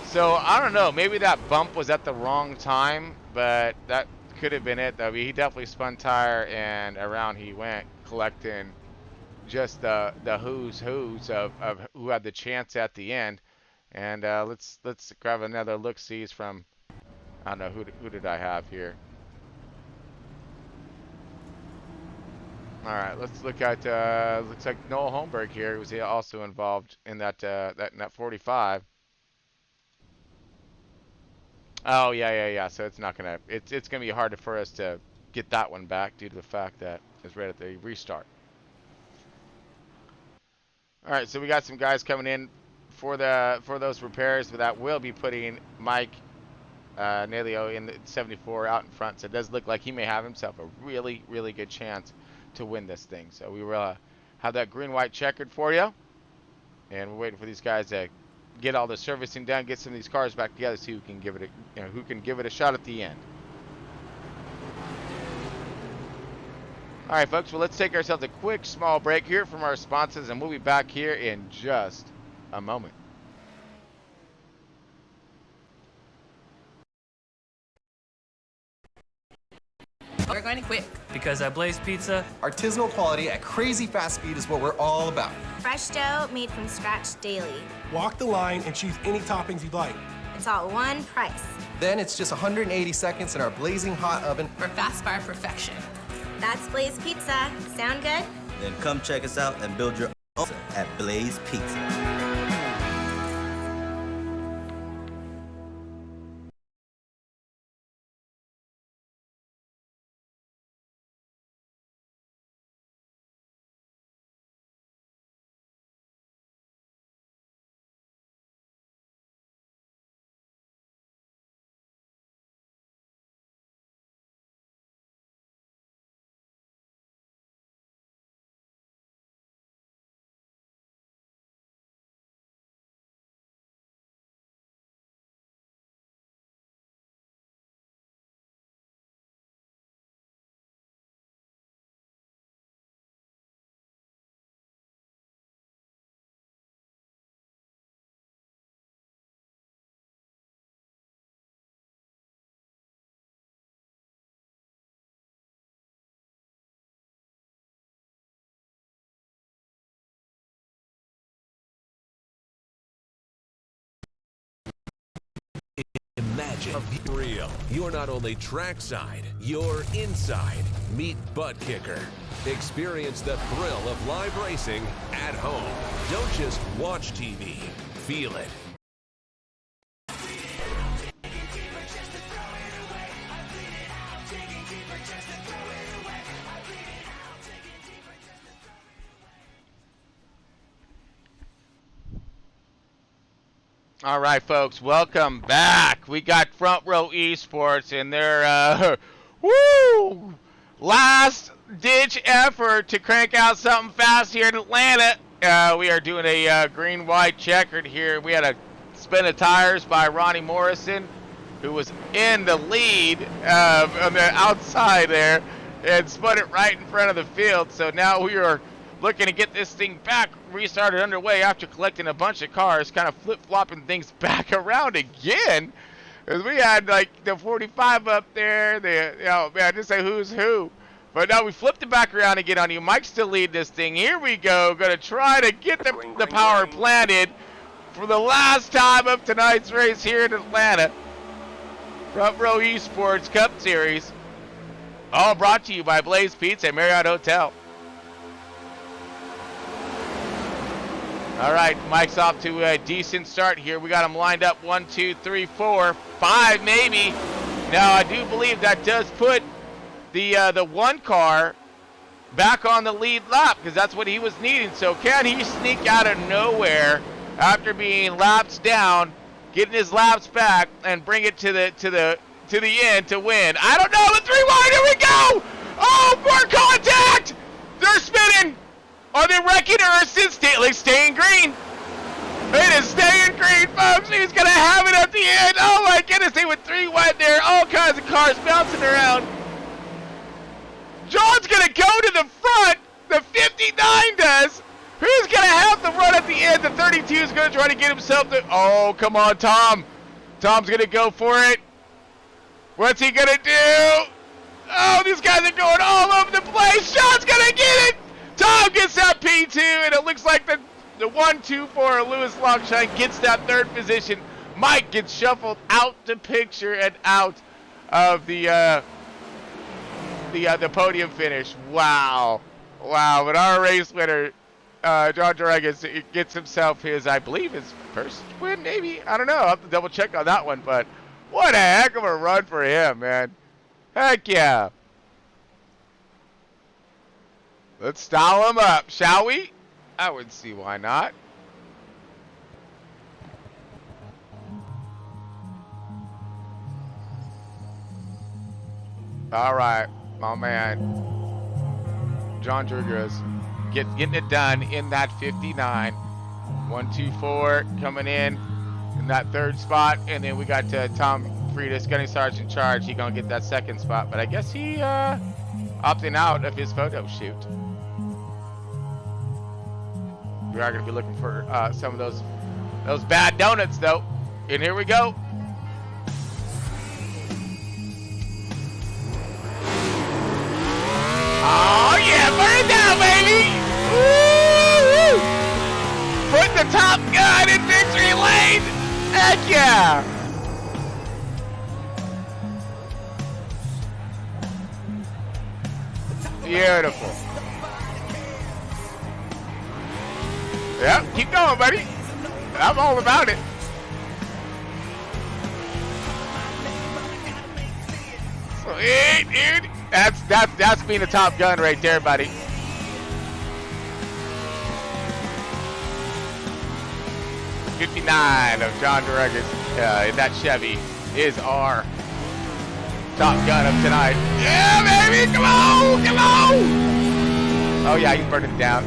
So I don't know. Maybe that bump was at the wrong time, but that could have been it. Though he definitely spun tire, and around he went, collecting just the who's of who had the chance at the end. And let's grab another look-sees from, I don't know, who did I have here? All right, let's look at looks like Noel Holmberg here was also involved in that 45. Oh yeah. So it's not gonna it's gonna be hard for us to get that one back due to the fact that it's right at the restart. All right, so we got some guys coming in for those repairs, but that will be putting Mike Nalio in the 74 out in front. So it does look like he may have himself a really good chance to win this thing. So we will have that green-white checkered for you, and we're waiting for these guys to get all the servicing done, get some of these cars back together, see who can give it who can give it a shot at the end. All right, folks. Well, let's take ourselves a quick small break here from our sponsors, and we'll be back here in just a moment. We're going to quit. Because at Blaze Pizza, artisanal quality at crazy fast speed is what we're all about. Fresh dough made from scratch daily. Walk the line and choose any toppings you'd like. It's all one price. Then it's just 180 seconds in our blazing hot oven For fast fire perfection. That's Blaze Pizza. Sound good? Then come check us out and build your own at Blaze Pizza. Imagine real. You're not only trackside, you're inside. Meet Butt Kicker. Experience the thrill of live racing at home. Don't just watch TV, feel it. All right, folks, welcome back. We got Front Row Esports and their last-ditch effort to crank out something fast here in Atlanta. We are doing a green-white checkered here. We had a spin of tires by Ronnie Morrison, who was in the lead on the outside there, and spun it right in front of the field. So now we are looking to get this thing back restarted underway after collecting a bunch of cars, kind of flip-flopping things back around again. Because we had like the 45 up there, man, just say who's who. But now we flipped it back around again on you. Mike's still leading this thing. Here we go, gonna try to get the power planted for the last time of tonight's race here in Atlanta. Front Row Esports Cup Series. All brought to you by Blaze Pizza and Marriott Hotel. All right, Mike's off to a decent start here. We got him lined up 1, 2, 3, 4, 5 maybe. Now I do believe that does put the one car back on the lead lap because that's what he was needing. So can he sneak out of nowhere after being laps down, getting his laps back, and bring it to the end to win? I don't know. The 3 wide. Here we go. Oh, more contact. They're spinning. Are they wrecking or is it staying green? It is staying green, folks. He's going to have it at the end. Oh, my goodness. They went 3 wide there. All kinds of cars bouncing around. John's going to go to the front. The 59 does. Who's going to have the run at the end? The 32 is going to try to get himself the... Oh, come on, Tom. Tom's going to go for it. What's he going to do? Oh, these guys are going all over the place. Sean's going to get it. Tom gets that P2, and it looks like the 1, 2, 4 Lewis Longshine gets that 3rd position. Mike gets shuffled out the picture and out of the podium finish. Wow. But our race winner, John Doregas, gets himself his, I believe, his first win, maybe? I don't know. I'll have to double check on that one, but what a heck of a run for him, man. Heck yeah. Let's style him up, shall we? I would see why not. All right, my man. John Drugas getting it done in that 59. 1, 2, 4 coming in that 3rd spot. And then we got Tom Freitas, gunning sergeant in charge. He gonna get that 2nd spot. But I guess he opting out of his photo shoot. We are going to be looking for some of those bad donuts, though. And here we go. Oh, yeah, burn it down, baby. Woo-hoo. Put the Top Gun in victory lane. Heck yeah. Beautiful. Yeah, keep going, buddy. I'm all about it. Sweet, dude. That's being a Top Gun right there, buddy. '59 of John Doregas in that Chevy is our Top Gun of tonight. Yeah, baby, come on, come on. Oh yeah, he's burning it down.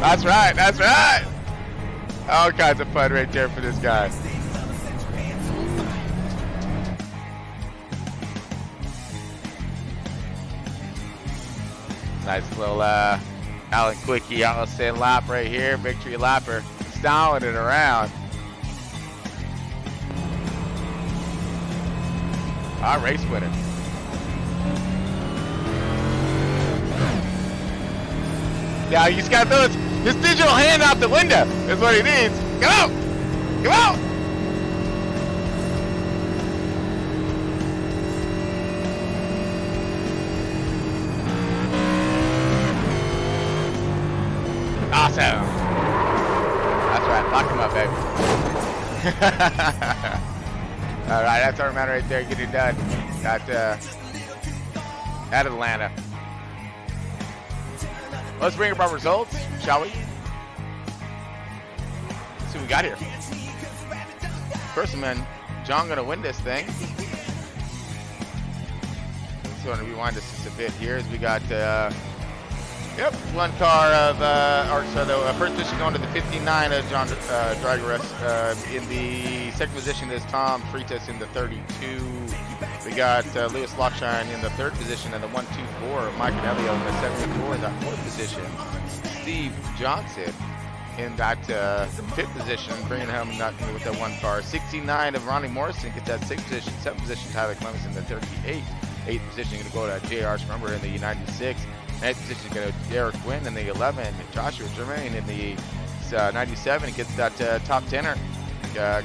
That's right, that's right. All kinds of fun right there for this guy. Nice little Alan Quickie, Allison lap right here, victory lapper, styling it around. Our race winner. Yeah, you just got those His digital hand out the window is what he needs. Come out! Come out! Awesome. That's right. Lock him up, baby. All right, that's our man right there. Get it done. Got at Atlanta. Let's bring up our results, shall we? Let's see what we got here. First man, John gonna win this thing. Let's go and rewind this just a bit here as we got one car of the first position going to the 59 of John Dragoras. In the second position is Tom Freitas in the 32. We got Lewis Lockshine in the third position, and the 124 Mike and Elio in the 74 in that fourth position. Steve Johnson in that fifth position, bringing home nothing with that one car. 69 of Ronnie Morrison gets that sixth position. Seventh position Tyler Clemens in the 38. Eighth position going to go to J.R. Remember in the 96. Ninth position is going to Derek Quinn in the 11. Joshua Germain in the 97 gets that top 10er.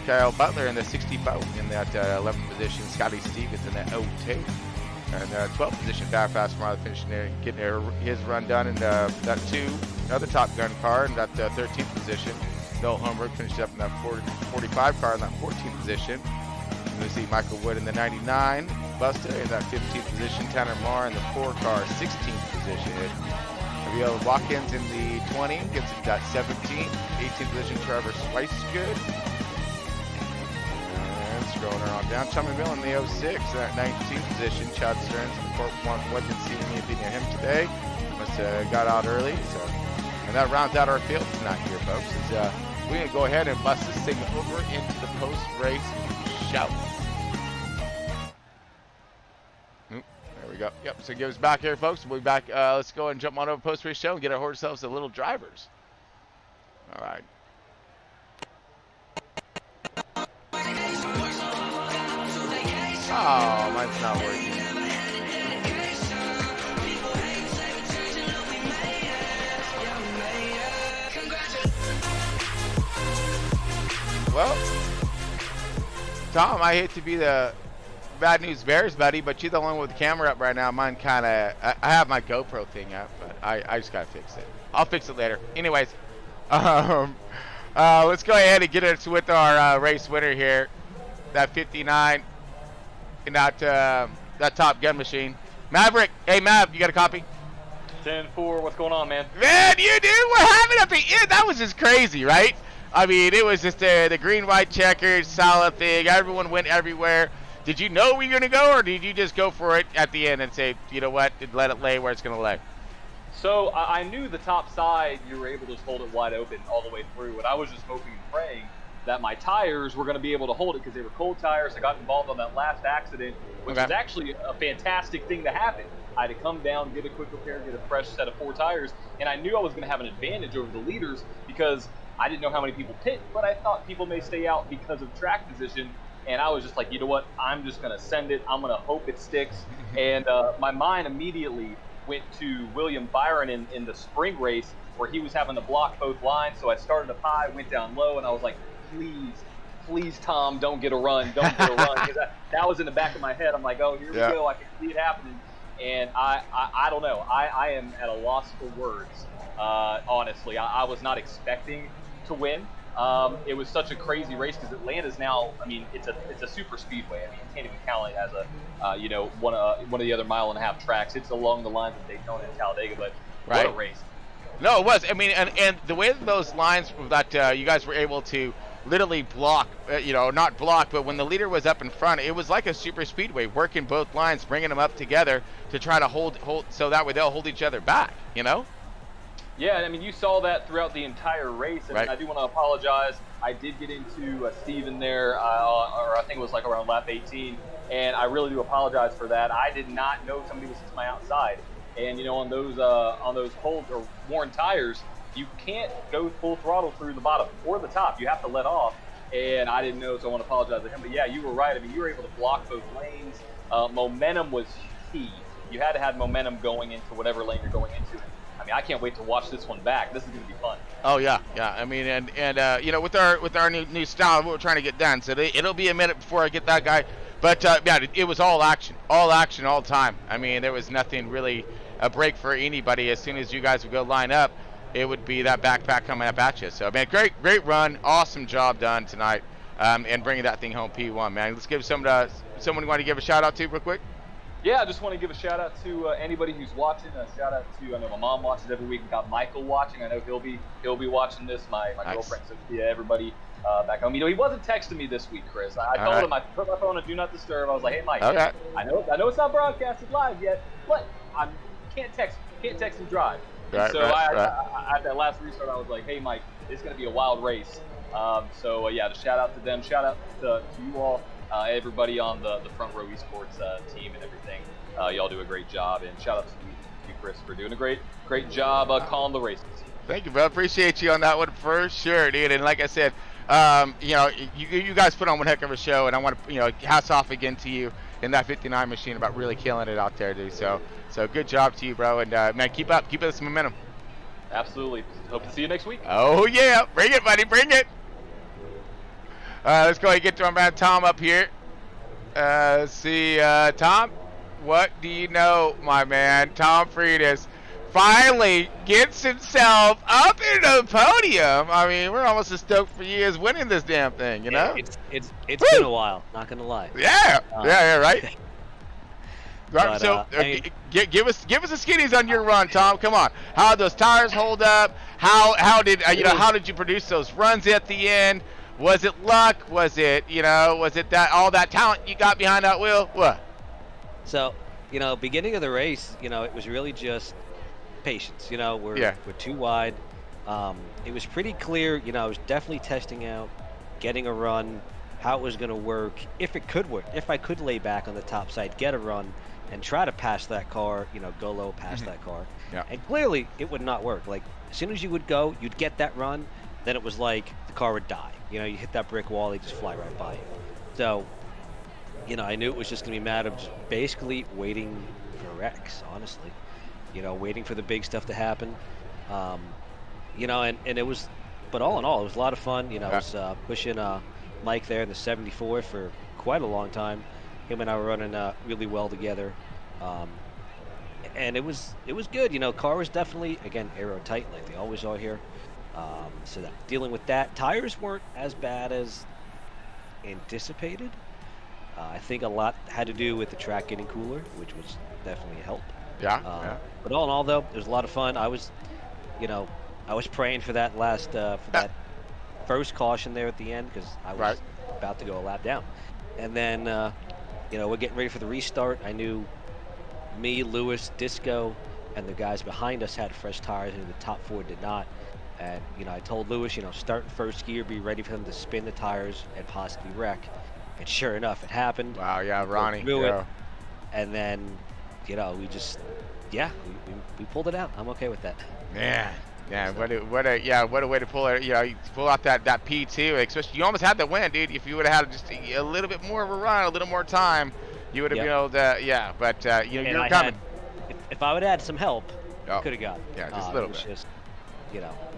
Kyle Butler in the 65 in that 11th position. Scotty Stevens in that 02. And 12th position, Fast Marley finishing there, getting his run done in that other Top Gun car in that 13th position. Noel Holmberg finished up in that 45 car in that 14th position. You see Michael Wood in the 99. Busta in that 15th position. Tanner Marr in the 4 car, 16th position. Abiel Watkins in the 20 gets it that 17th. 18th position, Trevor Swicegood. And scrolling on down, Chummy Mill in the 06, that 19th position. Chad Stearns in the Corp 1. Wasn't seeing anything of him today. Must have got out early. So, and that rounds out our field tonight here, folks. We're going to go ahead and bust this thing over into the post-race shout. There we go. Yep, so give us back here, folks. We'll be back. Let's go and jump on over post-race show and get ourselves a little drivers. All right. Oh, mine's not working. Well, Tom, I hate to be the bad news bears buddy, but you're the one with the camera up right now. Mine kind of, I have my GoPro thing up, but I just gotta fix it. I'll fix it later. Anyways, let's go ahead and get it with our race winner here. That 59 in that Top Gun machine. Maverick, hey Mav, you got a copy? 10-4, what's going on, man? Man, you dude, what happened at the end? That was just crazy, right? I mean, it was just the green-white checkered, solid thing. Everyone went everywhere. Did you know we were going to go, or did you just go for it at the end and say, you know what, let it lay where it's going to lay? So I knew the top side, you were able to just hold it wide open all the way through, and I was just hoping and praying that my tires were going to be able to hold it because they were cold tires. I got involved on that last accident, which was actually a fantastic thing to happen. I had to come down, get a quick repair, get a fresh set of 4 tires, and I knew I was going to have an advantage over the leaders because I didn't know how many people pit, but I thought people may stay out because of track position. And I was just like, you know what? I'm just going to send it. I'm going to hope it sticks. And my mind immediately went to William Byron in the spring race where he was having to block both lines. So I started up high, went down low, and I was like, please, Tom, don't get a run. Don't get a run. Because that was in the back of my head. I'm like, oh, here we go. I can see it happening. And I don't know. I am at a loss for words, honestly. I was not expecting to win. It was such a crazy race because Atlanta's now, I mean, it's a super speedway. I mean, you can't even count it as a, one of the other mile-and-a-half tracks. It's along the lines of Daytona and Talladega, but what a race. No, it was. I mean, and the way that those lines that you guys were able to literally block, not block, but when the leader was up in front, it was like a super speedway, working both lines, bringing them up together to try to hold, so that way they'll hold each other back, you know? Yeah, I mean, you saw that throughout the entire race, and I do want to apologize. I did get into Steven there, or I think it was like around lap 18, and I really do apologize for that. I did not know somebody was to my outside, and on those cold or worn tires, you can't go full throttle through the bottom or the top. You have to let off, and I didn't know, so I want to apologize to him. But yeah, you were right. I mean, you were able to block both lanes. Momentum was key. You had to have momentum going into whatever lane you're going into. I mean, I can't wait to watch this one back. This is going to be fun. Oh yeah, yeah. I mean, and you know, with our new style, what we're trying to get done, so it'll be a minute before I get that guy. But yeah, it was all action, all the time. I mean, there was nothing really a break for anybody. As soon as you guys would go line up, it would be that backpack coming up at you. So man, great run, awesome job done tonight, and bringing that thing home P1, man. Let's give someone you want to give a shout out to real quick. Yeah, I just want to give a shout out to anybody who's watching. A shout out to, I know my mom watches every week. We got Michael watching. I know he'll be watching this. My Nice. girlfriend Sophia, everybody back home. You know, he wasn't texting me this week, Chris. I told him I put my phone on Do Not Disturb. I was like, hey Mike, Okay. I know it's not broadcasted live yet, but I can't text and drive. Right, so right. at that last restart, I was like, hey Mike, it's gonna be a wild race. So yeah, just shout out to them. Shout out to you all. Everybody on the Front Row Esports team and everything. Y'all do a great job, and shout out to you, Chris, for doing a great job calling the races. Thank you, bro. Appreciate you on that one for sure, dude. And like I said, you know, you guys put on one heck of a show, and I want to, you know, hats off again to you in that 59 machine about really killing it out there, dude. So good job to you, bro. And man, keep this momentum. Absolutely. Hope to see you next week. Oh yeah, bring it, buddy, bring it. Let's go ahead and get to our man Tom up here. Let's see, Tom, what do you know, my man? Tom Freitas finally gets himself up in the podium. I mean, we're almost as stoked for you as winning this damn thing, you know? It's been a while, not gonna lie. Yeah, yeah, right. But, So give us the skinnies on your run, Tom. Come on. How did those tires hold up? How did how did you produce those runs at the end? Was it luck? Was it that all that talent you got behind that wheel? What? So, beginning of the race, it was really just patience. We're too wide. It was pretty clear. I was definitely testing out, getting a run, how it was going to work, if it could work, if I could lay back on the top side, get a run, and try to pass that car. Go low past that car. Yeah. And clearly, it would not work. Like as soon as you would go, you'd get that run. Then it was like the car would die. You hit that brick wall, they just fly right by you. So, I knew it was just going to be a matter of just basically waiting for wrecks, honestly. Waiting for the big stuff to happen. And it was, but all in all, it was a lot of fun. I was pushing Mike there in the 74 for quite a long time. Him and I were running really well together. And it was good. Car was definitely, again, aero tight like they always are here. So that dealing with that, tires weren't as bad as anticipated. I think a lot had to do with the track getting cooler, which was definitely a help. Yeah. But all in all, though, it was a lot of fun. I was praying for that last for that first caution there at the end because I was about to go a lap down, and then we're getting ready for the restart. I knew me, Lewis, Disco, and the guys behind us had fresh tires, and the top four did not. And I told Lewis, start in first gear, be ready for them to spin the tires and possibly wreck. And sure enough, it happened. Wow, yeah, Ronnie. It. And then, we just, we pulled it out. I'm okay with that. Man, what a way to pull it. You pull out that P2. Especially, you almost had the win, dude. If you would have had just a little bit more of a run, a little more time, you would have been able to. Yeah, but you're coming. If I would have had some help, could have got it. Yeah, just a little bit. Just,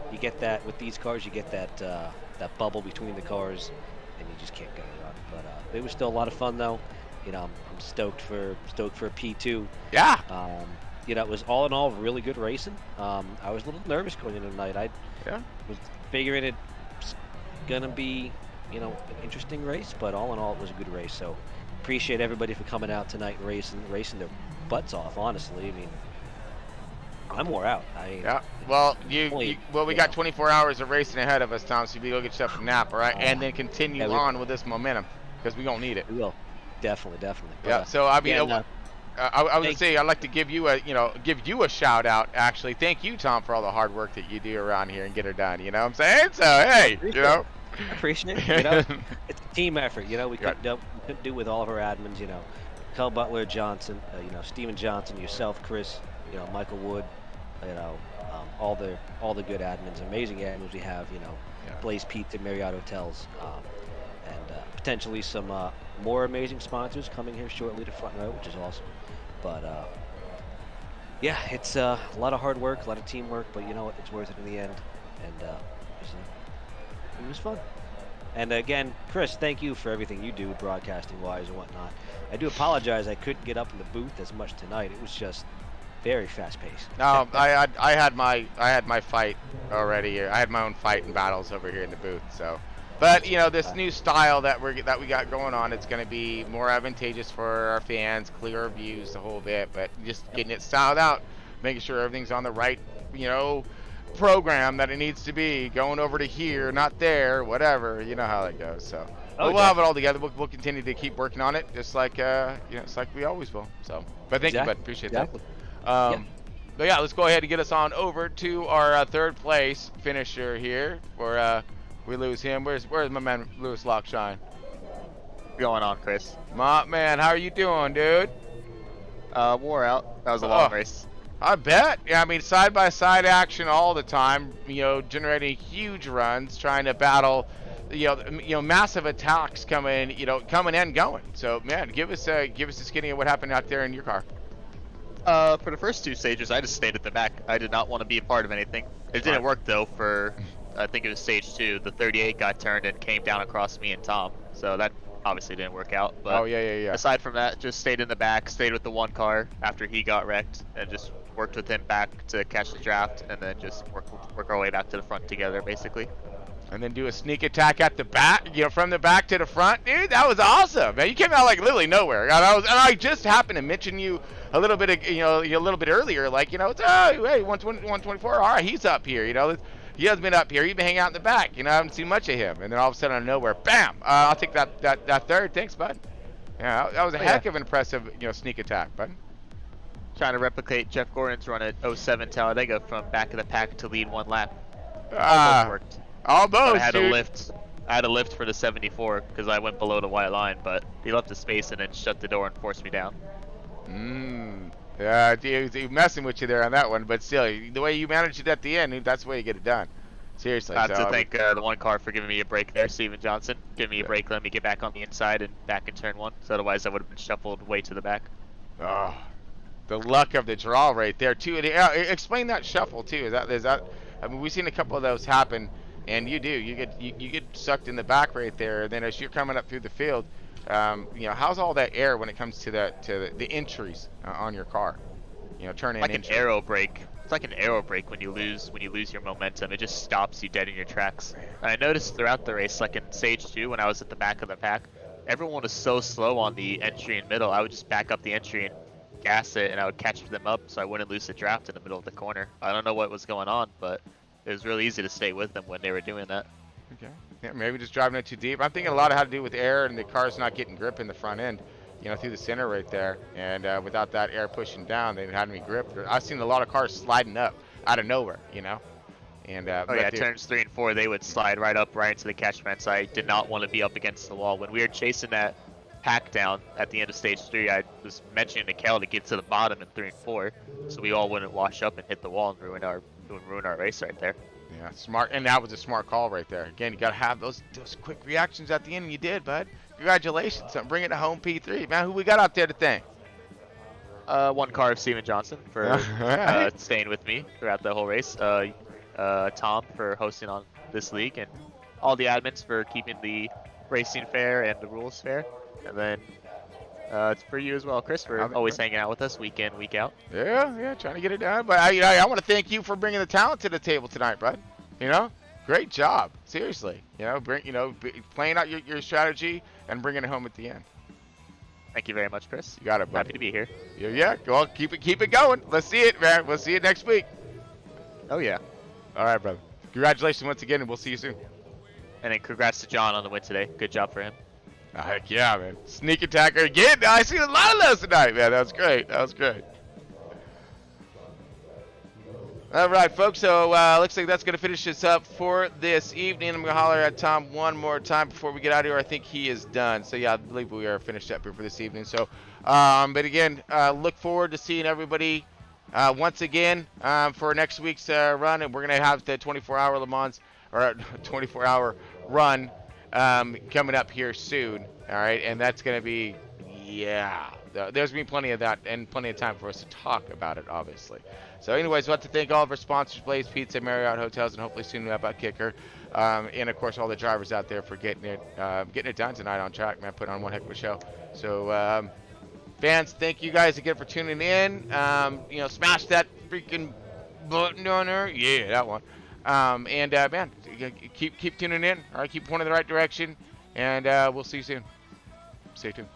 you get that with these cars. You get that bubble between the cars, and you just can't get it on. But it was still a lot of fun, though. I'm stoked for a P2. Yeah. It was all in all really good racing. I was a little nervous going into the night. I was figuring it's gonna be, an interesting race, but all in all, it was a good race. So appreciate everybody for coming out tonight and racing their butts off. Honestly, I mean, I'm wore out. Well, we got 24 hours of racing ahead of us, Tom. So you go get yourself a nap, all right, and then continue on with this momentum because we gonna need it. We will, definitely. But, yeah. So I mean, I was gonna say I'd like to give you a shout out. Actually, thank you, Tom, for all the hard work that you do around here and get her done. You know what I'm saying? So hey, I appreciate it. It's a team effort. We couldn't do it with all of our admins. Kel Butler, Johnson, Steven Johnson, yourself, Chris, Michael Wood, all the good admins, amazing admins we have. Blaze Pizza, Marriott Hotels, and potentially some more amazing sponsors coming here shortly to Front Row, which is awesome. But Yeah, it's a lot of hard work, a lot of teamwork, but you know what? It's worth it in the end. And it was fun. And again, Chris, thank you for everything you do broadcasting-wise and whatnot. I do apologize I couldn't get up in the booth as much tonight. It was just very fast-paced. No, I had my fight already here. I had my own fight and battles over here in the booth. So, but you know, this new style that we got going on, it's going to be more advantageous for our fans, clearer views, the whole bit. But just getting it styled out, making sure everything's on the right, you know, program that it needs to be. Going over to here, not there, whatever. You know how that goes. So. But we'll have it all together. We'll continue to keep working on it, just like you know, it's like we always will. So, but thank you, bud. Appreciate that. But yeah, let's go ahead and get us on over to our third place finisher here. Where we lose him. Where's my man Lewis Lockshine? What's going on, Chris? My man, how are you doing, dude? Wore out. That was a long race. I bet. Yeah, I mean, side by side action all the time. You know, generating huge runs, trying to battle. You know, massive attacks coming and going. So, man, give us a skinny of what happened out there in your car. For the first two stages, I just stayed at the back. I did not want to be a part of anything. It didn't work though. For I think it was stage 2. The 38 got turned and came down across me and Tom. So that obviously didn't work out. But aside from that, just stayed in the back, stayed with the one car after he got wrecked, and just worked with him back to catch the draft, and then just work our way back to the front together, basically. And then do a sneak attack at the back, you know, from the back to the front, dude. That was awesome, man. You came out like literally nowhere. And I just happened to mention you a little bit, a little bit earlier, like, you know, it's hey, 124. All right, he's up here, you know. He has been up here. He's been hanging out in the back. You know, I haven't seen much of him. And then all of a sudden, out of nowhere, bam! I'll take that third. Thanks, bud. Yeah, that was a heck of an impressive, sneak attack, bud. Trying to replicate Jeff Gordon's run at 07 Talladega from back of the pack to lead one lap. Almost worked. Almost, but I had to lift for the 74 because I went below the white line, but he left the space and then shut the door and forced me down. Yeah, he's messing with you there on that one, but still, the way you managed it at the end, that's the way you get it done. Seriously. I have to thank the one car for giving me a break there, Steven Johnson. Giving me a break, let me get back on the inside and back in turn 1. So otherwise, I would have been shuffled way to the back. Oh, the luck of the draw right there too. Explain that shuffle too. Is that? I mean, we've seen a couple of those happen. And you get sucked in the back right there. And then as you're coming up through the field, how's all that air when it comes to the entries on your car? Turn in like an aero brake. It's like an aero brake when you lose your momentum. It just stops you dead in your tracks. And I noticed throughout the race, like in stage 2, when I was at the back of the pack, everyone was so slow on the entry and middle. I would just back up the entry and gas it, and I would catch them up so I wouldn't lose the draft in the middle of the corner. I don't know what was going on, but it was really easy to stay with them when they were doing that. Okay. Yeah, maybe just driving it too deep. I'm thinking a lot of had to do with air and the car's not getting grip in the front end, through the center right there. And without that air pushing down, they had me gripped. I've seen a lot of cars sliding up out of nowhere, And turns 3 and 4, they would slide right up, right into the catch fence. I did not want to be up against the wall. When we were chasing that pack down at the end of stage 3, I was mentioning to Kel to get to the bottom in 3 and 4, so we all wouldn't wash up and hit the wall and ruin our race right there. Yeah, smart, and that was a smart call right there. Again, you got to have those quick reactions at the end, and you did, bud. Congratulations on bringing it home P3. Man, who we got out there to thank? One car of Steven Johnson for staying with me throughout the whole race. Tom for hosting on this league, and all the admins for keeping the racing fair and the rules fair. And then it's for you as well, Chris, for always hanging out with us week in, week out. Yeah, trying to get it done. But I want to thank you for bringing the talent to the table tonight, bud. Great job. Seriously. Playing out your strategy and bringing it home at the end. Thank you very much, Chris. You got it, buddy. Happy to be here. Yeah. Well, keep it going. Let's see it, man. We'll see it next week. Oh yeah. All right, brother. Congratulations once again, and we'll see you soon. And then congrats to John on the win today. Good job for him. Heck yeah, man. Sneak attacker again. I seen a lot of those tonight, man. That was great. All right, folks. So looks like that's going to finish us up for this evening. I'm going to holler at Tom one more time before we get out of here. I think he is done. So, yeah, I believe we are finished up here for this evening. So, but again, look forward to seeing everybody once again for next week's run. And we're going to have the 24-hour Le Mans, or 24-hour run coming up here soon. All right, and that's going to be, there's been plenty of that and plenty of time for us to talk about it, obviously. So anyways, I'd like to thank all of our sponsors, Blaze Pizza, Marriott Hotels, and hopefully soon about Kicker. And of course all the drivers out there for getting it done tonight on track, man. Put on one heck of a show. So fans, thank you guys again for tuning in. Smash that freaking button down there. Yeah, that one. Man, keep tuning in. All right, keep pointing in the right direction, and we'll see you soon. Stay tuned.